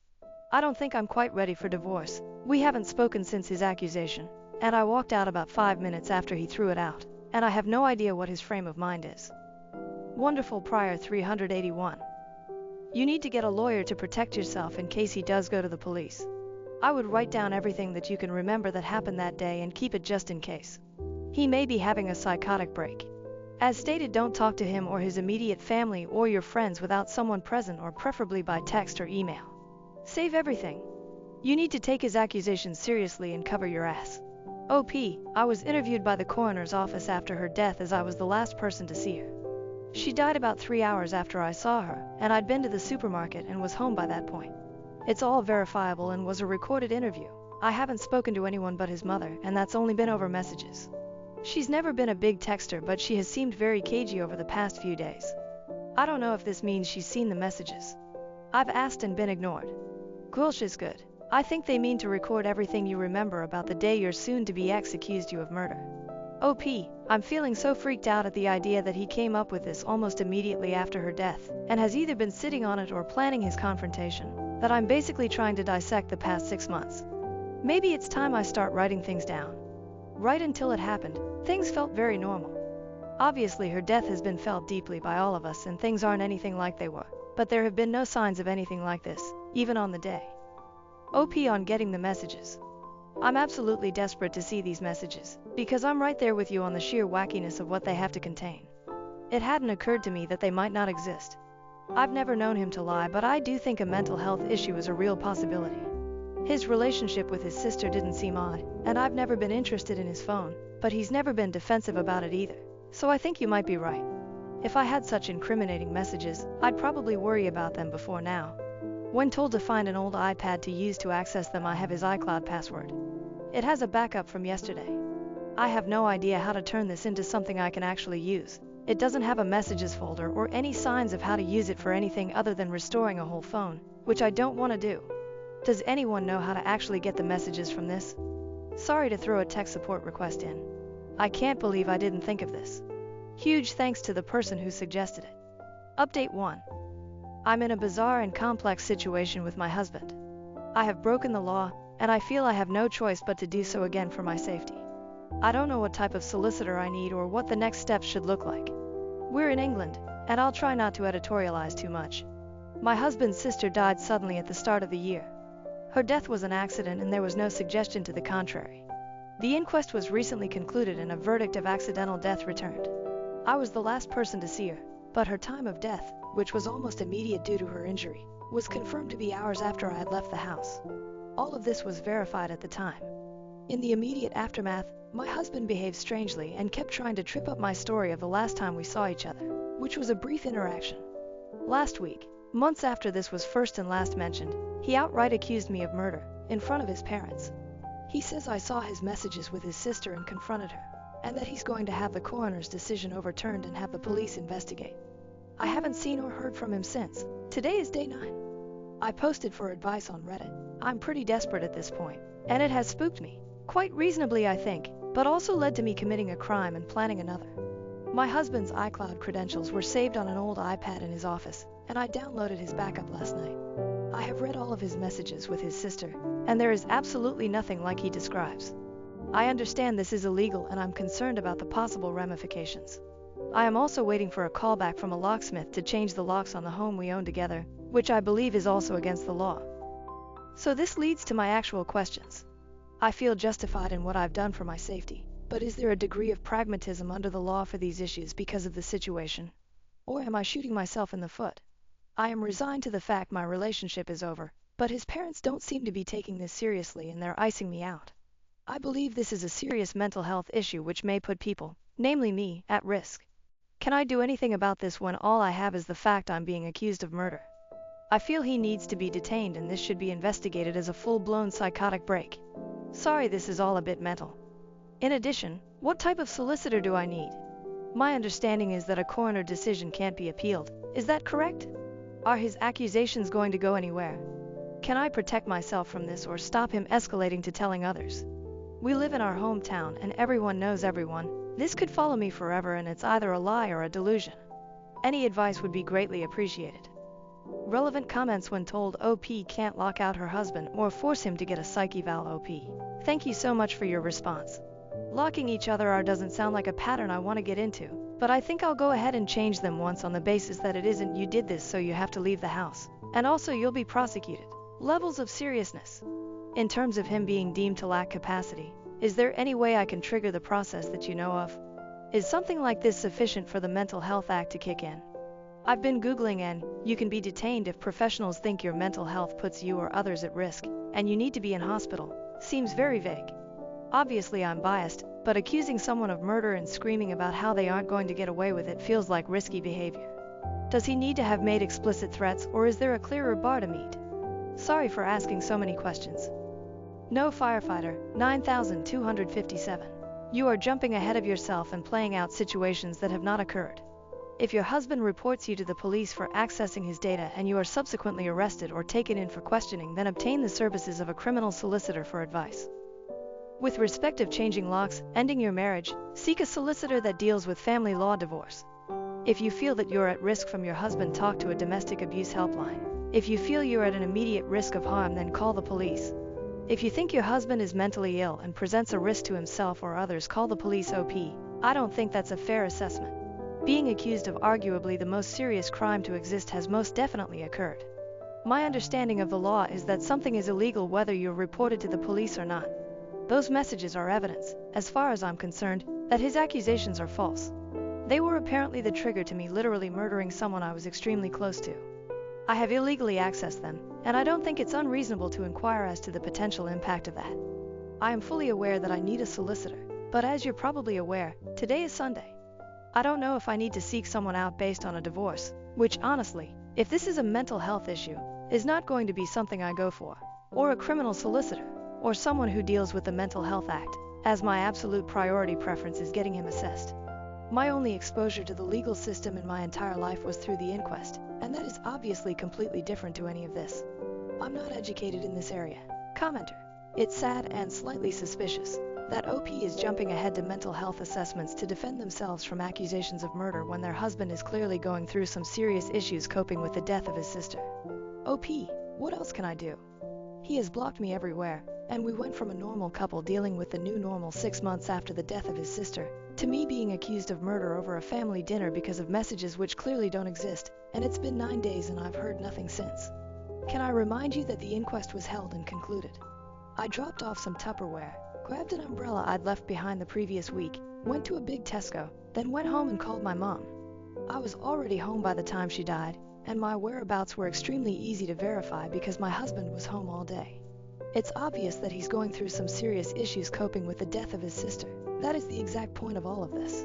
[SPEAKER 1] I don't think I'm quite ready for divorce. We haven't spoken since his accusation, and I walked out about 5 minutes after he threw it out, and I have no idea what his frame of mind is. Wonderful Prior 381. You need to get a lawyer to protect yourself in case he does go to the police. I would write down everything that you can remember that happened that day and keep it just in case. He may be having a psychotic break. As stated, don't talk to him or his immediate family or your friends without someone present, or preferably by text or email. Save everything. You need to take his accusations seriously and cover your ass. OP, I was interviewed by the coroner's office after her death, as I was the last person to see her. She died about 3 hours after I saw her, and I'd been to the supermarket and was home by that point. It's all verifiable and was a recorded interview. I haven't spoken to anyone but his mother, and that's only been over messages. She's never been a big texter, but she has seemed very cagey over the past few days. I don't know if this means she's seen the messages. I've asked and been ignored. Gulch is good. I think they mean to record everything you remember about the day your soon-to-be ex accused you of murder. OP, I'm feeling so freaked out at the idea that he came up with this almost immediately after her death, and has either been sitting on it or planning his confrontation, that I'm basically trying to dissect the past 6 months. Maybe it's time I start writing things down. Right until it happened, things felt very normal. Obviously, her death has been felt deeply by all of us, and things aren't anything like they were, but there have been no signs of anything like this, even on the day. OP on getting the messages. I'm absolutely desperate to see these messages, because I'm right there with you on the sheer wackiness of what they have to contain. It hadn't occurred to me that they might not exist. I've never known him to lie, but I do think a mental health issue is a real possibility. His relationship with his sister didn't seem odd, and I've never been interested in his phone, but he's never been defensive about it either, so I think you might be right. If I had such incriminating messages, I'd probably worry about them before now. When told to find an old iPad to use to access them, I have his iCloud password. It has a backup from yesterday. I have no idea how to turn this into something I can actually use. It doesn't have a messages folder or any signs of how to use it for anything other than restoring a whole phone, which I don't want to do. Does anyone know how to actually get the messages from this? Sorry to throw a tech support request in. I can't believe I didn't think of this. Huge thanks to the person who suggested it. Update 1. I'm in a bizarre and complex situation with my husband. I have broken the law, and I feel I have no choice but to do so again for my safety. I don't know what type of solicitor I need or what the next steps should look like. We're in England, and I'll try not to editorialize too much. My husband's sister died suddenly at the start of the year. Her death was an accident, and there was no suggestion to the contrary. The inquest was recently concluded and a verdict of accidental death returned. I was the last person to see her, but her time of death, which was almost immediate due to her injury, was confirmed to be hours after I had left the house. All of this was verified at the time. In the immediate aftermath, my husband behaved strangely and kept trying to trip up my story of the last time we saw each other, which was a brief interaction. Last week, months after this was first and last mentioned, he outright accused me of murder, in front of his parents. He says I saw his messages with his sister and confronted her, and that he's going to have the coroner's decision overturned and have the police investigate. I haven't seen or heard from him since. Today is day 9. I posted for advice on Reddit. I'm pretty desperate at this point, and it has spooked me, quite reasonably I think, but also led to me committing a crime and planning another. My husband's iCloud credentials were saved on an old iPad in his office, and I downloaded his backup last night. I have read all of his messages with his sister, and there is absolutely nothing like he describes. I understand this is illegal, and I'm concerned about the possible ramifications. I am also waiting for a callback from a locksmith to change the locks on the home we own together, which I believe is also against the law. So this leads to my actual questions. I feel justified in what I've done for my safety, but is there a degree of pragmatism under the law for these issues because of the situation? Or am I shooting myself in the foot? I am resigned to the fact my relationship is over, but but his parents don't seem to be taking this seriously and they're icing me out. I believe this is a serious mental health issue which may put people, namely me, at risk. Can I do anything about this when all I have is the fact I'm being accused of murder? I feel he needs to be detained and this should be investigated as a full-blown psychotic break. Sorry, this is all a bit mental. In addition, what type of solicitor do I need? My understanding is that a coroner decision can't be appealed. Is that correct? Are his accusations going to go anywhere? Can I protect myself from this or stop him escalating to telling others? We live in our hometown and everyone knows everyone. This could follow me forever and it's either a lie or a delusion. Any advice would be greatly appreciated. Relevant comments when told OP can't lock out her husband or force him to get a psych eval. OP. Thank you so much for your response. Locking each other out doesn't sound like a pattern I want to get into, but I think I'll go ahead and change them once on the basis that it isn't you did this so you have to leave the house. And also you'll be prosecuted. Levels of seriousness. In terms of him being deemed to lack capacity, is there any way I can trigger the process that you know of? Is something like this sufficient for the Mental Health Act to kick in? I've been Googling and you can be detained if professionals think your mental health puts you or others at risk, and you need to be in hospital. Seems very vague. Obviously I'm biased, but accusing someone of murder and screaming about how they aren't going to get away with it feels like risky behavior. Does he need to have made explicit threats or is there a clearer bar to meet? Sorry for asking so many questions. No firefighter, 9257. You are jumping ahead of yourself and playing out situations that have not occurred. If your husband reports you to the police for accessing his data and you are subsequently arrested or taken in for questioning, then obtain the services of a criminal solicitor for advice. With respect of changing locks, ending your marriage, seek a solicitor that deals with family law divorce. If you feel that you're at risk from your husband, talk to a domestic abuse helpline. If you feel you're at an immediate risk of harm, then call the police. If you think your husband is mentally ill and presents a risk to himself or others, call the police. OP. I don't think that's a fair assessment. Being accused of arguably the most serious crime to exist has most definitely occurred. My understanding of the law is that something is illegal whether you're reported to the police or not. Those messages are evidence, as far as I'm concerned, that his accusations are false. They were apparently the trigger to me literally murdering someone I was extremely close to. I have illegally accessed them, and I don't think it's unreasonable to inquire as to the potential impact of that. I am fully aware that I need a solicitor, but as you're probably aware, today is Sunday. I don't know if I need to seek someone out based on a divorce, which honestly, if this is a mental health issue, is not going to be something I go for, or a criminal solicitor, or someone who deals with the Mental Health Act, as my absolute priority preference is getting him assessed. My only exposure to the legal system in my entire life was through the inquest, and that is obviously completely different to any of this. I'm not educated in this area. Commenter. It's sad and slightly suspicious that OP is jumping ahead to mental health assessments to defend themselves from accusations of murder when their husband is clearly going through some serious issues coping with the death of his sister. OP, what else can I do? He has blocked me everywhere, and we went from a normal couple dealing with the new normal 6 months after the death of his sister, to me being accused of murder over a family dinner because of messages which clearly don't exist, and it's been 9 days and I've heard nothing since. Can I remind you that the inquest was held and concluded? I dropped off some Tupperware, grabbed an umbrella I'd left behind the previous week, went to a big Tesco, then went home and called my mom. I was already home by the time she died, and my whereabouts were extremely easy to verify because my husband was home all day. It's obvious that he's going through some serious issues coping with the death of his sister. That is the exact point of all of this.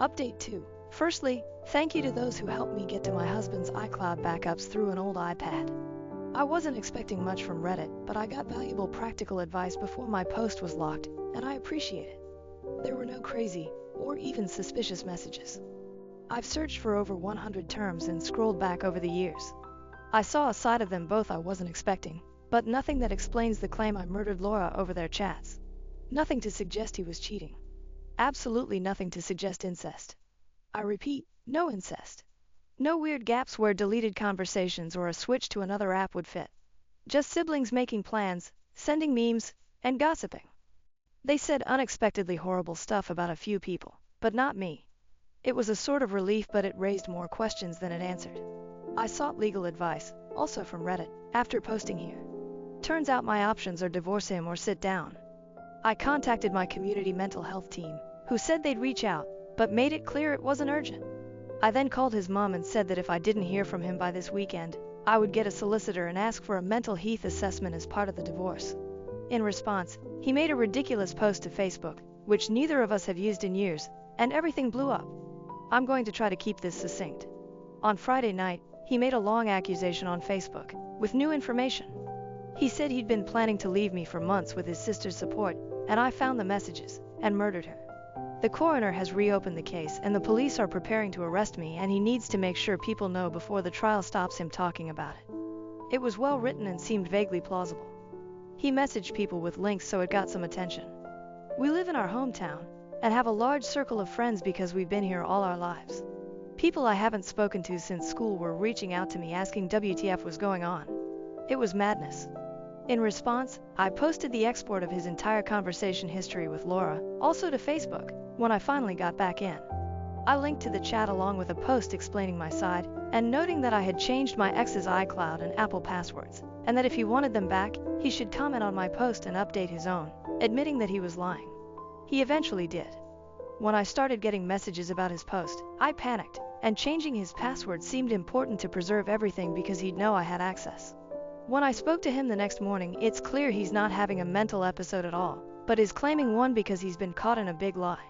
[SPEAKER 1] Update 2. Firstly, thank you to those who helped me get to my husband's iCloud backups through an old iPad. I wasn't expecting much from Reddit, but I got valuable practical advice before my post was locked, and I appreciate it. There were no crazy, or even suspicious messages. I've searched for over 100 terms and scrolled back over the years. I saw a side of them both I wasn't expecting, but nothing that explains the claim I murdered Laura over their chats. Nothing to suggest he was cheating. Absolutely nothing to suggest incest. I repeat, no incest. No weird gaps where deleted conversations or a switch to another app would fit. Just siblings making plans, sending memes, and gossiping. They said unexpectedly horrible stuff about a few people, but not me. It was a sort of relief, but it raised more questions than it answered. I sought legal advice, also from Reddit, after posting here. Turns out my options are divorce him or sit down. I contacted my community mental health team, who said they'd reach out, but made it clear it wasn't urgent. I then called his mom and said that if I didn't hear from him by this weekend, I would get a solicitor and ask for a mental health assessment as part of the divorce. In response, he made a ridiculous post to Facebook, which neither of us have used in years, and everything blew up. I'm going to try to keep this succinct. On Friday night, he made a long accusation on Facebook, with new information. He said he'd been planning to leave me for months with his sister's support, and I found the messages, and murdered her. The coroner has reopened the case and the police are preparing to arrest me, and he needs to make sure people know before the trial stops him talking about it. It was well written and seemed vaguely plausible. He messaged people with links so it got some attention. We live in our hometown and have a large circle of friends because we've been here all our lives. People I haven't spoken to since school were reaching out to me asking WTF was going on. It was madness. In response, I posted the export of his entire conversation history with Laura, also to Facebook, when I finally got back in. I linked to the chat along with a post explaining my side, and noting that I had changed my ex's iCloud and Apple passwords, and that if he wanted them back, he should comment on my post and update his own, admitting that he was lying. He eventually did. When I started getting messages about his post, I panicked, and changing his password seemed important to preserve everything because he'd know I had access. When I spoke to him the next morning, it's clear he's not having a mental episode at all, but is claiming one because he's been caught in a big lie.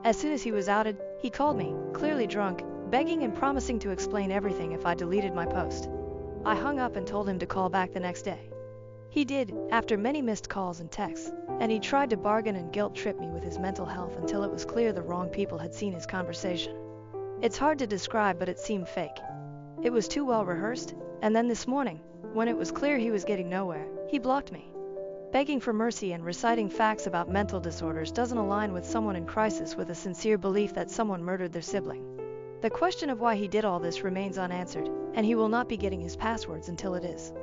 [SPEAKER 1] As soon as he was outed, he called me, clearly drunk, begging and promising to explain everything if I deleted my post. I hung up and told him to call back the next day. He did, after many missed calls and texts, and he tried to bargain and guilt-trip me with his mental health until it was clear the wrong people had seen his conversation. It's hard to describe, but it seemed fake. It was too well rehearsed, and then this morning, when it was clear he was getting nowhere, he blocked me. Begging for mercy and reciting facts about mental disorders doesn't align with someone in crisis with a sincere belief that someone murdered their sibling. The question of why he did all this remains unanswered, and he will not be getting his passwords until it is.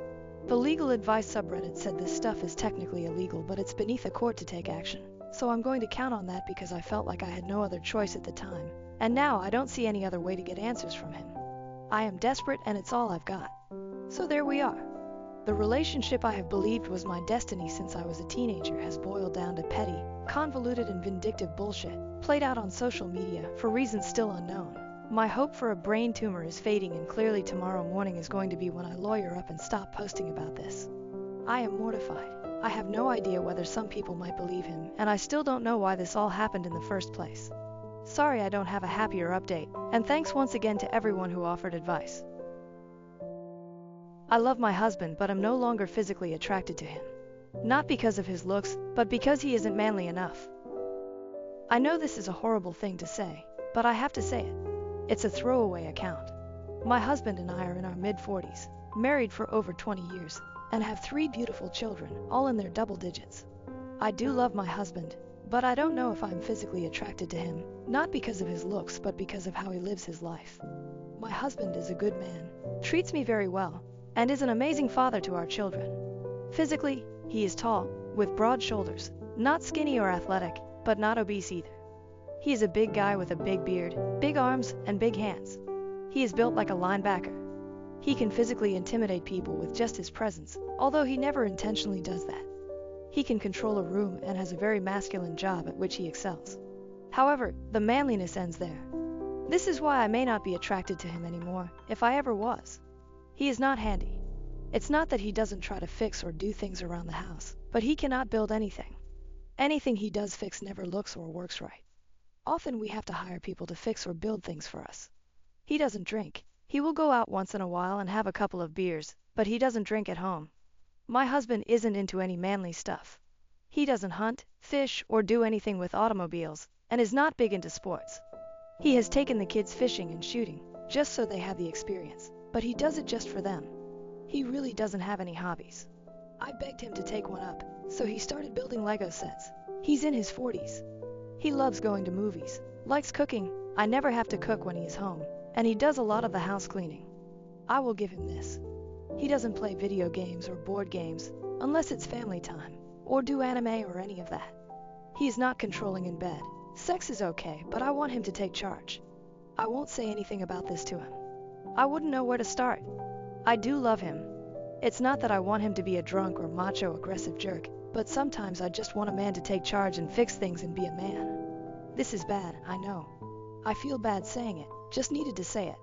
[SPEAKER 1] The legal advice subreddit said this stuff is technically illegal, but it's beneath a court to take action, so I'm going to count on that because I felt like I had no other choice at the time, and now I don't see any other way to get answers from him. I am desperate and it's all I've got. So there we are. The relationship I have believed was my destiny since I was a teenager has boiled down to petty, convoluted and vindictive bullshit, played out on social media for reasons still unknown. My hope for a brain tumor is fading, and clearly tomorrow morning is going to be when I lawyer up and stop posting about this. I am mortified. I have no idea whether some people might believe him, and I still don't know why this all happened in the first place. Sorry I don't have a happier update, and thanks once again to everyone who offered advice. I love my husband, but I'm no longer physically attracted to him. Not because of his looks, but because he isn't manly enough. I know this is a horrible thing to say, but I have to say it. It's a throwaway account. My husband and I are in our mid-40s, married for over 20 years, and have 3 beautiful children, all in their double digits. I do love my husband, but I don't know if I'm physically attracted to him, not because of his looks but because of how he lives his life. My husband is a good man, treats me very well, and is an amazing father to our children. Physically, he is tall, with broad shoulders, not skinny or athletic, but not obese either. He is a big guy with a big beard, big arms, and big hands. He is built like a linebacker. He can physically intimidate people with just his presence, although he never intentionally does that. He can control a room and has a very masculine job at which he excels. However, the manliness ends there. This is why I may not be attracted to him anymore, if I ever was. He is not handy. It's not that he doesn't try to fix or do things around the house, but he cannot build anything. Anything he does fix never looks or works right. Often we have to hire people to fix or build things for us. He doesn't drink. He will go out once in a while and have a couple of beers, but he doesn't drink at home. My husband isn't into any manly stuff. He doesn't hunt, fish, or do anything with automobiles, and is not big into sports. He has taken the kids fishing and shooting, just so they have the experience, but he does it just for them. He really doesn't have any hobbies. I begged him to take one up, so he started building Lego sets. He's in his 40s. He loves going to movies, likes cooking. I never have to cook when he is home, and he does a lot of the house cleaning. I will give him this. He doesn't play video games or board games, unless it's family time, or do anime or any of that. He is not controlling in bed. Sex is okay, but I want him to take charge. I won't say anything about this to him. I wouldn't know where to start. I do love him. It's not that I want him to be a drunk or macho aggressive jerk, but sometimes I just want a man to take charge and fix things and be a man. This is bad, I know. I feel bad saying it, just needed to say it.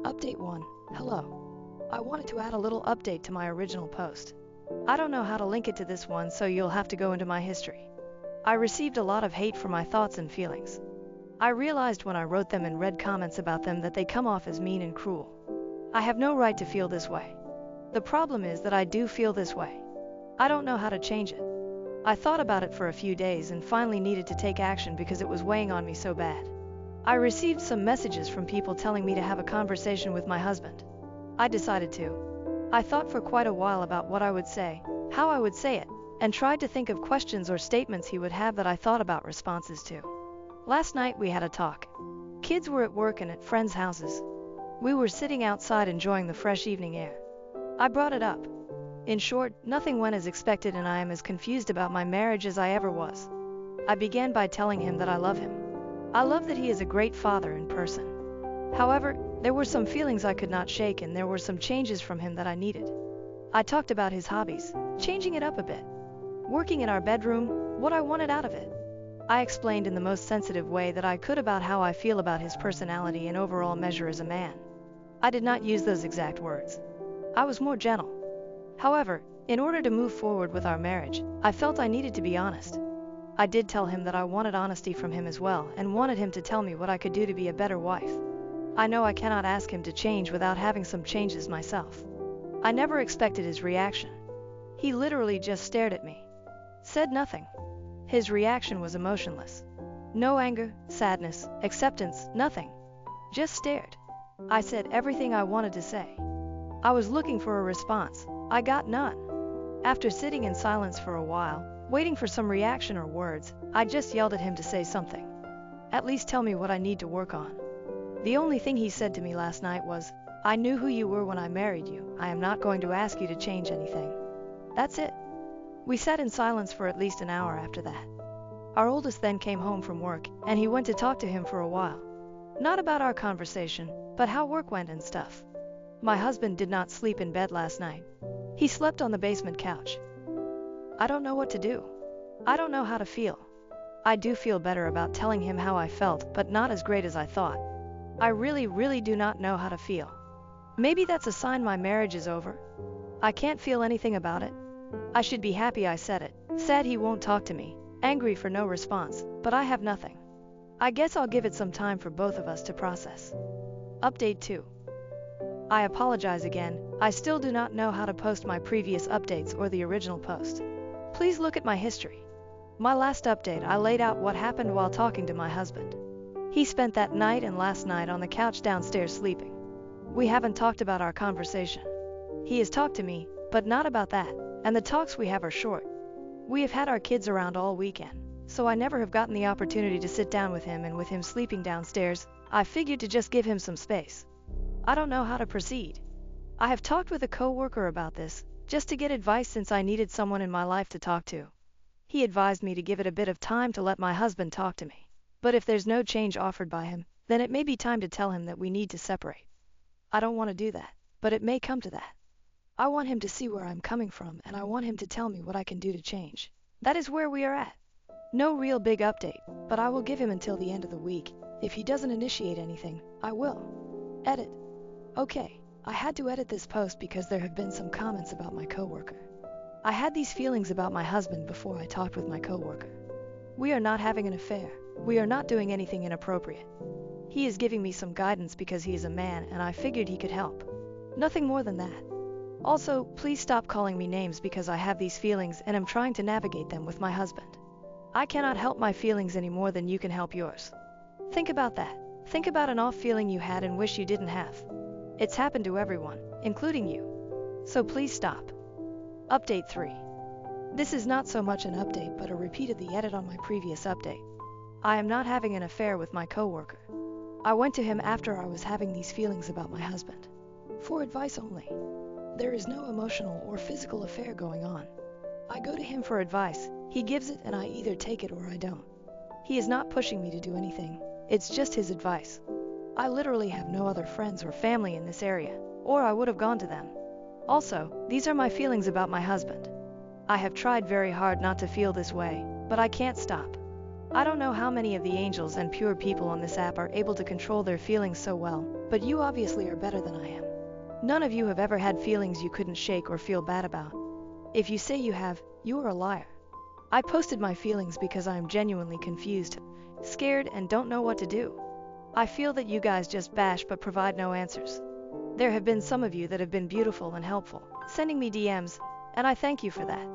[SPEAKER 1] Update 1. Hello. I wanted to add a little update to my original post. I don't know how to link it to this one, so you'll have to go into my history. I received a lot of hate for my thoughts and feelings. I realized when I wrote them and read comments about them that they come off as mean and cruel. I have no right to feel this way. The problem is that I do feel this way. I don't know how to change it. I thought about it for a few days and finally needed to take action because it was weighing on me so bad. I received some messages from people telling me to have a conversation with my husband. I decided to. I thought for quite a while about what I would say, how I would say it, and tried to think of questions or statements he would have that I thought about responses to. Last night we had a talk. Kids were at work and at friends' houses. We were sitting outside enjoying the fresh evening air. I brought it up. In short, nothing went as expected and I am as confused about my marriage as I ever was. I began by telling him that I love him. I love that he is a great father in person. However, there were some feelings I could not shake and there were some changes from him that I needed. I talked about his hobbies, changing it up a bit. Working in our bedroom, what I wanted out of it. I explained in the most sensitive way that I could about how I feel about his personality and overall measure as a man. I did not use those exact words. I was more gentle. However, in order to move forward with our marriage, I felt I needed to be honest. I did tell him that I wanted honesty from him as well and wanted him to tell me what I could do to be a better wife. I know I cannot ask him to change without having some changes myself. I never expected his reaction. He literally just stared at me. Said nothing. His reaction was emotionless. No anger, sadness, acceptance, nothing. Just stared. I said everything I wanted to say. I was looking for a response. I got none. After sitting in silence for a while, waiting for some reaction or words, I just yelled at him to say something. At least tell me what I need to work on. The only thing he said to me last night was, "I knew who you were when I married you. I am not going to ask you to change anything." That's it. We sat in silence for at least an hour after that. Our oldest then came home from work, and he went to talk to him for a while. Not about our conversation, but how work went and stuff. My husband did not sleep in bed last night. He slept on the basement couch. I don't know what to do. I don't know how to feel. I do feel better about telling him how I felt, but not as great as I thought. I really do not know how to feel. Maybe that's a sign my marriage is over. I can't feel anything about it. I should be happy I said it. Sad he won't talk to me. Angry for no response, but I have nothing. I guess I'll give it some time for both of us to process. Update 2. I apologize again. I still do not know how to post my previous updates or the original post. Please look at my history. My last update, I laid out what happened while talking to my husband. He spent that night and last night on the couch downstairs sleeping. We haven't talked about our conversation. He has talked to me, but not about that, and the talks we have are short. We have had our kids around all weekend, so I never have gotten the opportunity to sit down with him, and with him sleeping downstairs, I figured to just give him some space. I don't know how to proceed. I have talked with a coworker about this, just to get advice since I needed someone in my life to talk to. He advised me to give it a bit of time to let my husband talk to me. But if there's no change offered by him, then it may be time to tell him that we need to separate. I don't want to do that, but it may come to that. I want him to see where I'm coming from, and I want him to tell me what I can do to change. That is where we are at. No real big update, but I will give him until the end of the week. If he doesn't initiate anything, I will. Edit. Okay, I had to edit this post because there have been some comments about my coworker. I had these feelings about my husband before I talked with my coworker. We are not having an affair. We are not doing anything inappropriate. He is giving me some guidance because he is a man and I figured he could help. Nothing more than that. Also, please stop calling me names because I have these feelings and am trying to navigate them with my husband. I cannot help my feelings any more than you can help yours. Think about that. Think about an off feeling you had and wish you didn't have. It's happened to everyone, including you. So please stop. Update 3. This is not so much an update but a repeat of the edit on my previous update. I am not having an affair with my coworker. I went to him after I was having these feelings about my husband. For advice only. There is no emotional or physical affair going on. I go to him for advice, he gives it and I either take it or I don't. He is not pushing me to do anything, it's just his advice. I literally have no other friends or family in this area, or I would have gone to them. Also, these are my feelings about my husband. I have tried very hard not to feel this way, but I can't stop. I don't know how many of the angels and pure people on this app are able to control their feelings so well, but you obviously are better than I am. None of you have ever had feelings you couldn't shake or feel bad about. If you say you have, you are a liar. I posted my feelings because I am genuinely confused, scared, and don't know what to do. I feel that you guys just bash but provide no answers. There have been some of you that have been beautiful and helpful, sending me DMs, and I thank you for that.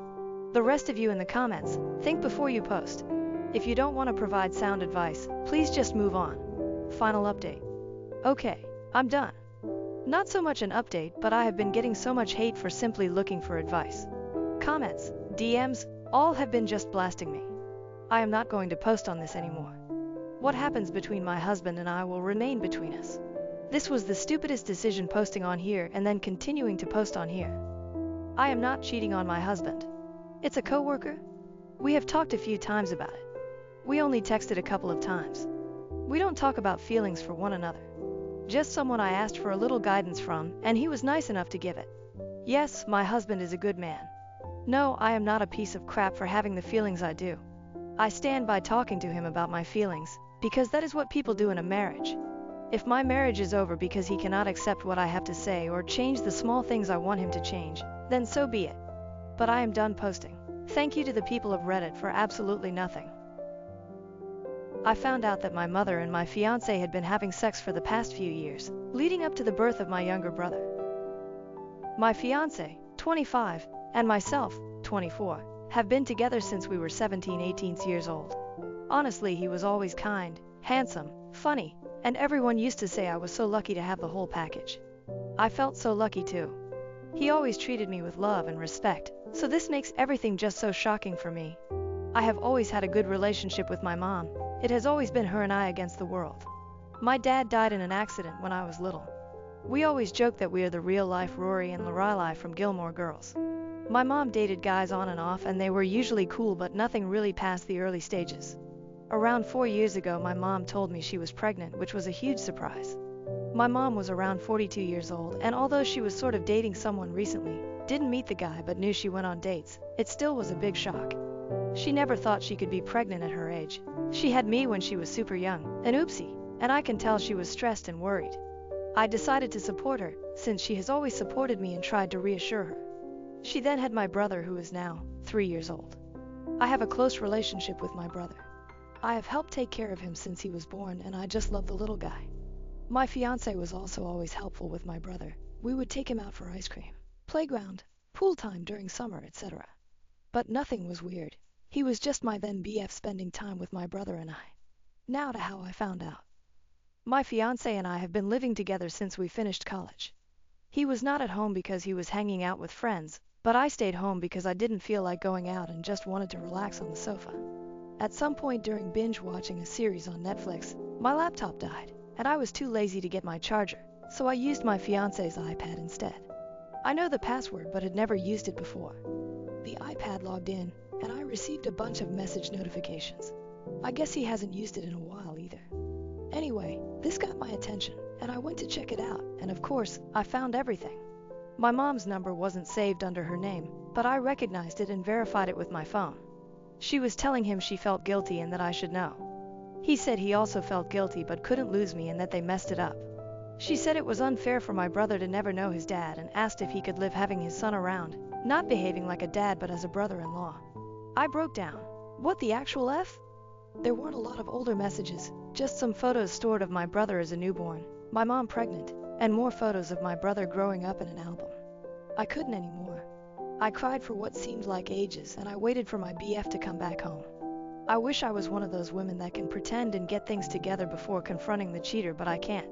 [SPEAKER 1] The rest of you in the comments, think before you post. If you don't want to provide sound advice, please just move on. Final update. Okay, I'm done. Not so much an update, but I have been getting so much hate for simply looking for advice. Comments, DMs, all have been just blasting me. I am not going to post on this anymore. What happens between my husband and I will remain between us. This was the stupidest decision, posting on here and then continuing to post on here. I am not cheating on my husband. It's a coworker. We have talked a few times about it. We only texted a couple of times. We don't talk about feelings for one another. Just someone I asked for a little guidance from, and he was nice enough to give it. Yes, my husband is a good man. No, I am not a piece of crap for having the feelings I do. I stand by talking to him about my feelings, because that is what people do in a marriage. If my marriage is over because he cannot accept what I have to say or change the small things I want him to change, then so be it. But I am done posting. Thank you to the people of Reddit for absolutely nothing. I found out that my mother and my fiancé had been having sex for the past few years, leading up to the birth of my younger brother. My fiancé, 25, and myself, 24, have been together since we were 18 years old. Honestly, he was always kind, handsome, funny, and everyone used to say I was so lucky to have the whole package. I felt so lucky too. He always treated me with love and respect, so this makes everything just so shocking for me. I have always had a good relationship with my mom. It has always been her and I against the world. My dad died in an accident when I was little. We always joke that we are the real-life Rory and Lorelai from Gilmore Girls. My mom dated guys on and off, and they were usually cool, but nothing really past the early stages. Around 4 years ago, my mom told me she was pregnant, which was a huge surprise. My mom was around 42 years old, and although she was sort of dating someone recently, didn't meet the guy but knew she went on dates, it still was a big shock. She never thought she could be pregnant at her age. She had me when she was super young, an oopsie, and I can tell she was stressed and worried. I decided to support her, since she has always supported me, and tried to reassure her. She then had my brother, who is now 3 years old. I have a close relationship with my brother. I have helped take care of him since he was born, and I just love the little guy. My fiancé was also always helpful with my brother. We would take him out for ice cream, playground, pool time during summer, etc. But nothing was weird. He was just my then BF, spending time with my brother and I. Now to how I found out. My fiancé and I have been living together since we finished college. He was not at home because he was hanging out with friends, but I stayed home because I didn't feel like going out and just wanted to relax on the sofa. At some point during binge watching a series on Netflix, my laptop died, and I was too lazy to get my charger, so I used my fiancé's iPad instead. I know the password but had never used it before. The iPad logged in, and I received a bunch of message notifications. I guess he hasn't used it in a while either. Anyway, this got my attention, and I went to check it out, and of course, I found everything. My mom's number wasn't saved under her name, but I recognized it and verified it with my phone. She was telling him she felt guilty and that I should know. He said he also felt guilty but couldn't lose me and that they messed it up. She said it was unfair for my brother to never know his dad, and asked if he could live having his son around, not behaving like a dad but as a brother-in-law. I broke down. What the actual F? There weren't a lot of older messages, just some photos stored of my brother as a newborn, my mom pregnant, and more photos of my brother growing up in an album. I couldn't anymore. I cried for what seemed like ages, and I waited for my BF to come back home. I wish I was one of those women that can pretend and get things together before confronting the cheater, but I can't.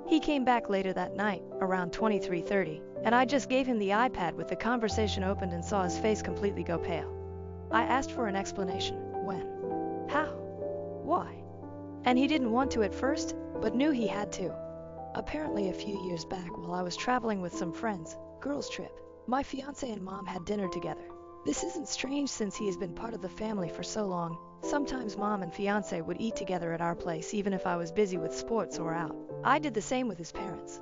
[SPEAKER 1] He came back later that night, around 23:30, and I just gave him the iPad with the conversation opened and saw his face completely go pale. I asked for an explanation. When? How? Why? And he didn't want to at first, but knew he had to. Apparently a few years back, while I was traveling with some friends, girls trip, my fiancé and mom had dinner together. This isn't strange since he has been part of the family for so long. Sometimes mom and fiancé would eat together at our place even if I was busy with sports or out. I did the same with his parents.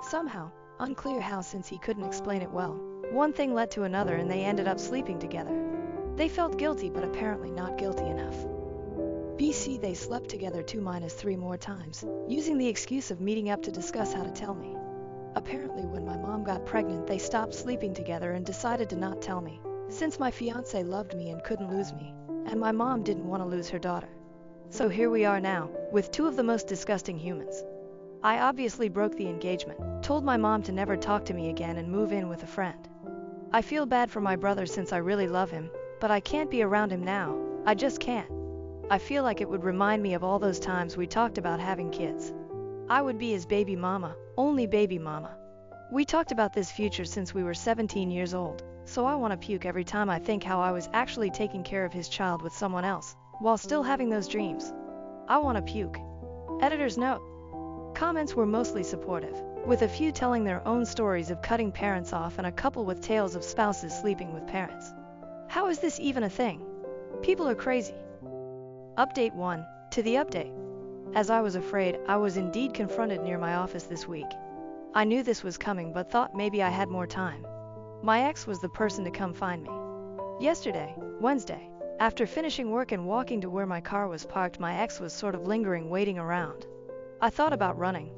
[SPEAKER 1] Somehow, unclear how, since he couldn't explain it well, one thing led to another and they ended up sleeping together. They felt guilty but apparently not guilty enough. BC, they slept together 2-3 more times, using the excuse of meeting up to discuss how to tell me. Apparently, when my mom got pregnant, they stopped sleeping together and decided to not tell me, since my fiance loved me and couldn't lose me, and my mom didn't want to lose her daughter. So here we are now, with two of the most disgusting humans. I obviously broke the engagement, told my mom to never talk to me again and move in with a friend. I feel bad for my brother since I really love him, but I can't be around him now. I just can't. I feel like it would remind me of all those times we talked about having kids. I would be his baby mama, only baby mama. We talked about this future since we were 17 years old, so I want to puke every time I think how I was actually taking care of his child with someone else, while still having those dreams. I want to puke. Editor's note. Comments were mostly supportive, with a few telling their own stories of cutting parents off and a couple with tales of spouses sleeping with parents. How is this even a thing? People are crazy. Update 1. To the update. As I was afraid, I was indeed confronted near my office this week. I knew this was coming but thought maybe I had more time. My ex was the person to come find me. Yesterday, Wednesday, after finishing work and walking to where my car was parked, my ex was sort of lingering, waiting around. I thought about running.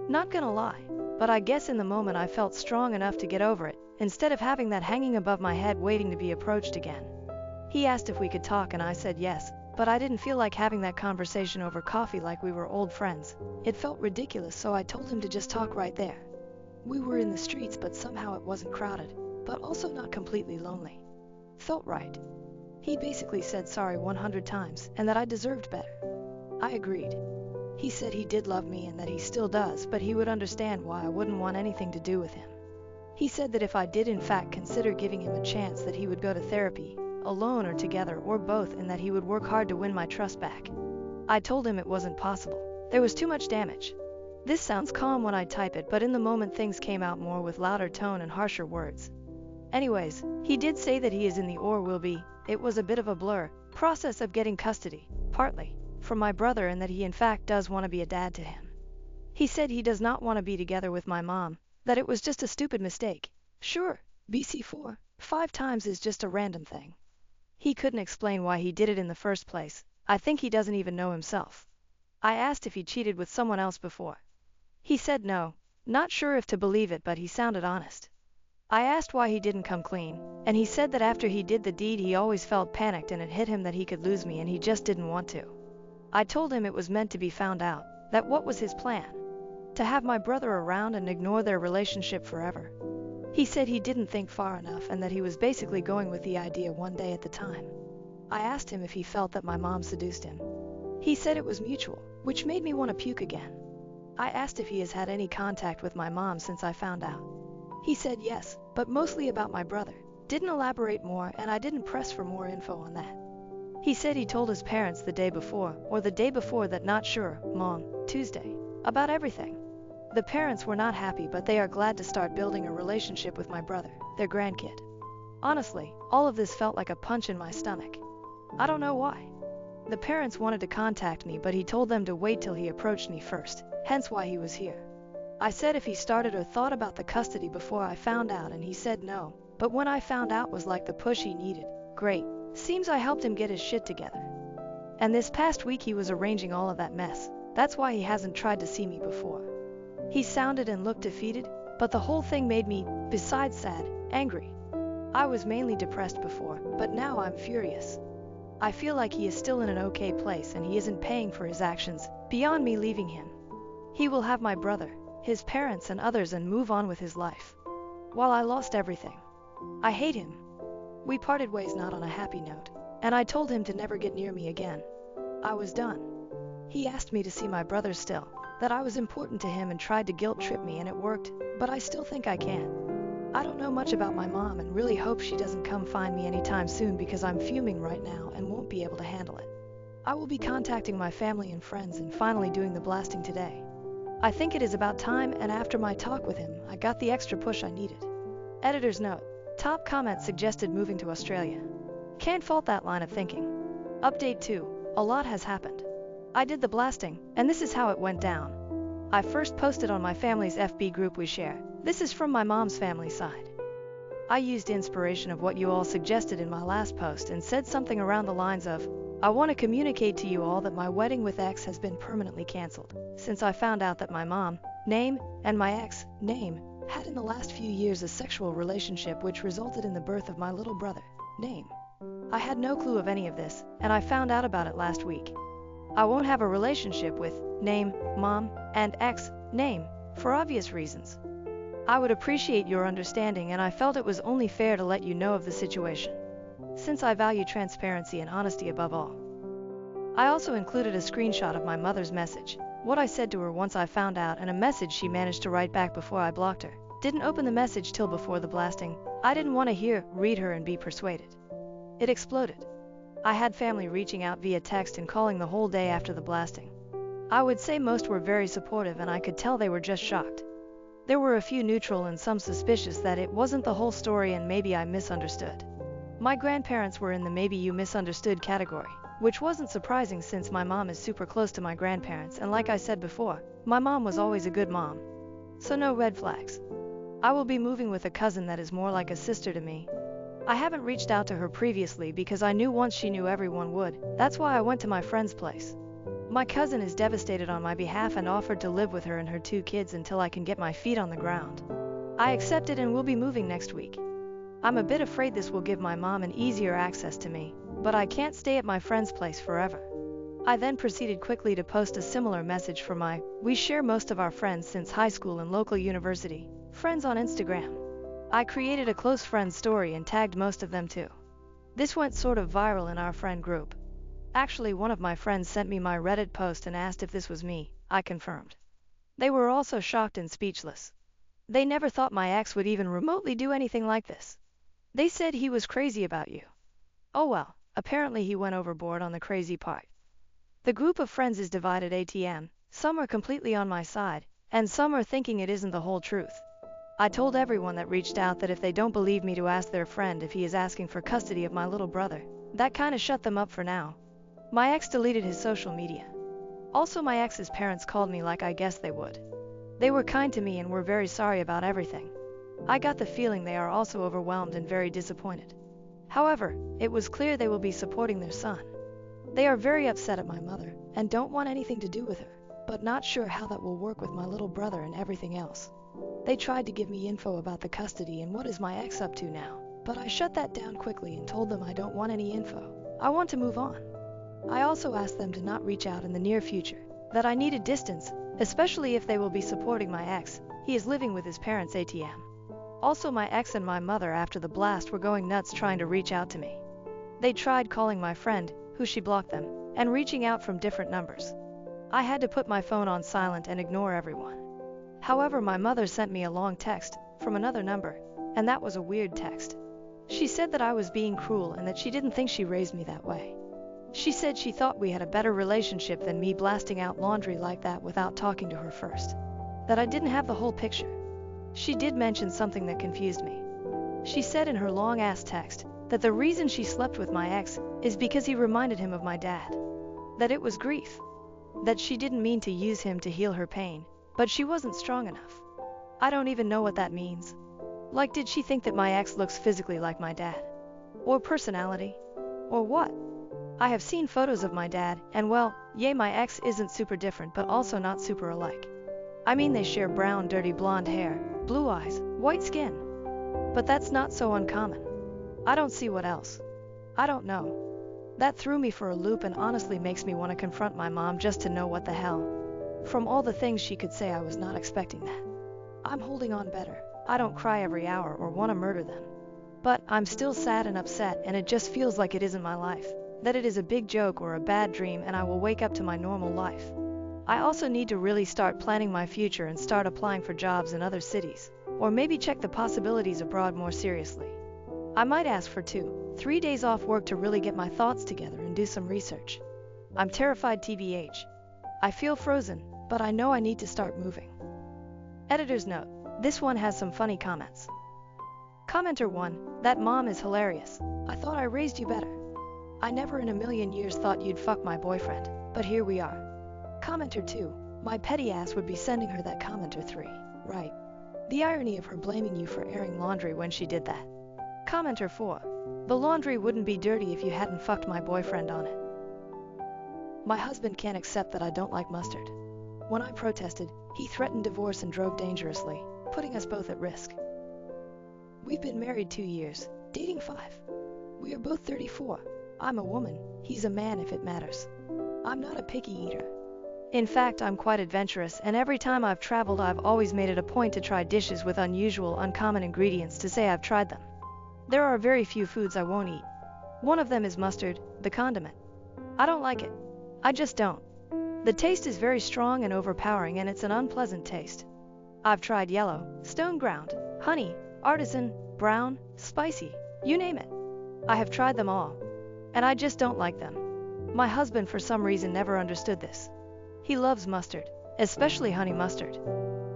[SPEAKER 1] Not gonna lie, but I guess in the moment I felt strong enough to get over it, instead of having that hanging above my head waiting to be approached again. He asked if we could talk and I said yes, but I didn't feel like having that conversation over coffee like we were old friends. It felt ridiculous, so I told him to just talk right there. We were in the streets, but somehow it wasn't crowded, but also not completely lonely. Felt right. He basically said sorry 100 times and that I deserved better. I agreed. He said he did love me and that he still does, but he would understand why I wouldn't want anything to do with him. He said that if I did in fact consider giving him a chance, that he would go to therapy, alone or together or both, and that he would work hard to win my trust back. I told him it wasn't possible. There was too much damage. This sounds calm when I type it, but in the moment things came out more with louder tone and harsher words. Anyways, he did say that he is in the or will be, it was a bit of a blur, process of getting custody, partly, from my brother, and that he in fact does want to be a dad to him. He said he does not want to be together with my mom, that it was just a stupid mistake. Sure, BC4, 5 times is just a random thing. He couldn't explain why he did it in the first place. I think he doesn't even know himself. I asked if he cheated with someone else before. He said no, not sure if to believe it, but he sounded honest. I asked why he didn't come clean, and he said that after he did the deed he always felt panicked and it hit him that he could lose me and he just didn't want to. I told him it was meant to be found out, that what was his plan? To have my brother around and ignore their relationship forever. He said he didn't think far enough and that he was basically going with the idea one day at the time. I asked him if he felt that my mom seduced him. He said it was mutual, which made me want to puke again. I asked if he has had any contact with my mom since I found out. He said yes, but mostly about my brother. Didn't elaborate more, and I didn't press for more info on that. He said he told his parents the day before, or the day before that, not sure, Mom, Tuesday, about everything. The parents were not happy, but they are glad to start building a relationship with my brother, their grandkid. Honestly, all of this felt like a punch in my stomach. I don't know why. The parents wanted to contact me, but he told them to wait till he approached me first, hence why he was here. I said if he started or thought about the custody before I found out, and he said no, but when I found out was like the push he needed. Great. Seems I helped him get his shit together. And this past week he was arranging all of that mess. That's why he hasn't tried to see me before. He sounded and looked defeated, but the whole thing made me, besides sad, angry. I was mainly depressed before, but now I'm furious. I feel like he is still in an okay place and he isn't paying for his actions, beyond me leaving him. He will have my brother, his parents and others and move on with his life. While I lost everything. I hate him. We parted ways not on a happy note, and I told him to never get near me again. I was done. He asked me to see my brother still, that I was important to him, and tried to guilt trip me, and it worked, but I still think I can. I don't know much about my mom and really hope she doesn't come find me anytime soon because I'm fuming right now and won't be able to handle it. I will be contacting my family and friends and finally doing the blasting today. I think it is about time, and after my talk with him, I got the extra push I needed. Editor's note. Top comment suggested moving to Australia. Can't fault that line of thinking. Update 2. A lot has happened. I did the blasting, and this is how it went down. I first posted on my family's FB group we share. This is from my mom's family side. I used inspiration of what you all suggested in my last post and said something around the lines of, I want to communicate to you all that my wedding with X has been permanently cancelled, since I found out that my mom, name, and my ex, name, had in the last few years a sexual relationship which resulted in the birth of my little brother, name. I had no clue of any of this, and I found out about it last week. I won't have a relationship with name, mom, and ex, name, for obvious reasons. I would appreciate your understanding, and I felt it was only fair to let you know of the situation, since I value transparency and honesty above all. I also included a screenshot of my mother's message, what I said to her once I found out, and a message she managed to write back before I blocked her. Didn't open the message till before the blasting. I didn't want to read her and be persuaded. It exploded. I had family reaching out via text and calling the whole day after the blasting. I would say most were very supportive, and I could tell they were just shocked. There were a few neutral and some suspicious that it wasn't the whole story and maybe I misunderstood. My grandparents were in the maybe you misunderstood category, which wasn't surprising since my mom is super close to my grandparents, and like I said before, my mom was always a good mom. So no red flags. I will be moving with a cousin that is more like a sister to me. I haven't reached out to her previously because I knew once she knew everyone would. That's why I went to my friend's place. My cousin is devastated on my behalf and offered to live with her and her 2 kids until I can get my feet on the ground. I accepted and will be moving next week. I'm a bit afraid this will give my mom an easier access to me, but I can't stay at my friend's place forever. I then proceeded quickly to post a similar message for my we share most of our friends since high school and local university friends on Instagram. I created a close friends story and tagged most of them too. This went sort of viral in our friend group. Actually, one of my friends sent me my Reddit post and asked if this was me. I confirmed. They were also shocked and speechless. They never thought my ex would even remotely do anything like this. They said he was crazy about you. Oh well, apparently he went overboard on the crazy part. The group of friends is divided ATM. Some are completely on my side, and some are thinking it isn't the whole truth. I told everyone that reached out that if they don't believe me to ask their friend if he is asking for custody of my little brother. That kinda shut them up for now. My ex deleted his social media. Also, my ex's parents called me like I guessed they would. They were kind to me and were very sorry about everything. I got the feeling they are also overwhelmed and very disappointed. However, it was clear they will be supporting their son. They are very upset at my mother and don't want anything to do with her, but not sure how that will work with my little brother and everything else. They tried to give me info about the custody and what is my ex up to now, but I shut that down quickly and told them I don't want any info. I want to move on. I also asked them to not reach out in the near future, that I needed distance, especially if they will be supporting my ex. He is living with his parents ATM. Also, my ex and my mother after the blast were going nuts trying to reach out to me. They tried calling my friend, who she blocked them, and reaching out from different numbers. I had to put my phone on silent and ignore everyone. However, my mother sent me a long text from another number, and that was a weird text. She said that I was being cruel and that she didn't think she raised me that way. She said she thought we had a better relationship than me blasting out laundry like that without talking to her first. That I didn't have the whole picture. She did mention something that confused me. She said in her long-ass text that the reason she slept with my ex is because he reminded him of my dad. That it was grief. That she didn't mean to use him to heal her pain, but she wasn't strong enough. I don't even know what that means. Like, did she think that my ex looks physically like my dad? Or personality? Or what? I have seen photos of my dad, and well, yeah, my ex isn't super different but also not super alike. I mean, they share brown, dirty blonde hair, blue eyes, white skin. But that's not so uncommon. I don't see what else. I don't know. That threw me for a loop and honestly makes me want to confront my mom just to know what the hell. From all the things she could say, I was not expecting that. I'm holding on better. I don't cry every hour or want to murder them. But I'm still sad and upset, and it just feels like it isn't my life. That it is a big joke or a bad dream and I will wake up to my normal life. I also need to really start planning my future and start applying for jobs in other cities, or maybe check the possibilities abroad more seriously. I might ask for 2-3 days off work to really get my thoughts together and do some research. I'm terrified TBH. I feel frozen, but I know I need to start moving. Editor's note: this one has some funny comments. Commenter 1, that mom is hilarious. I thought I raised you better. I never in a million years thought you'd fuck my boyfriend, but here we are. Commenter 2, my petty ass would be sending her that. Commenter 3, right. The irony of her blaming you for airing laundry when she did that. Commenter 4, the laundry wouldn't be dirty if you hadn't fucked my boyfriend on it. My husband can't accept that I don't like mustard. When I protested, He threatened divorce and drove dangerously, putting us both at risk. We've been married 2 years, dating 5. We are both 34. I'm a woman, he's a man if it matters. I'm not a picky eater. In fact, I'm quite adventurous, and every time I've traveled I've always made it a point to try dishes with unusual, uncommon ingredients to say I've tried them. There are very few foods I won't eat. One of them is mustard, the condiment. I don't like it. I just don't. The taste is very strong and overpowering, and it's an unpleasant taste. I've tried yellow, stone ground, honey, artisan, brown, spicy, you name it. I have tried them all, and I just don't like them. My husband for some reason never understood this. He loves mustard, especially honey mustard.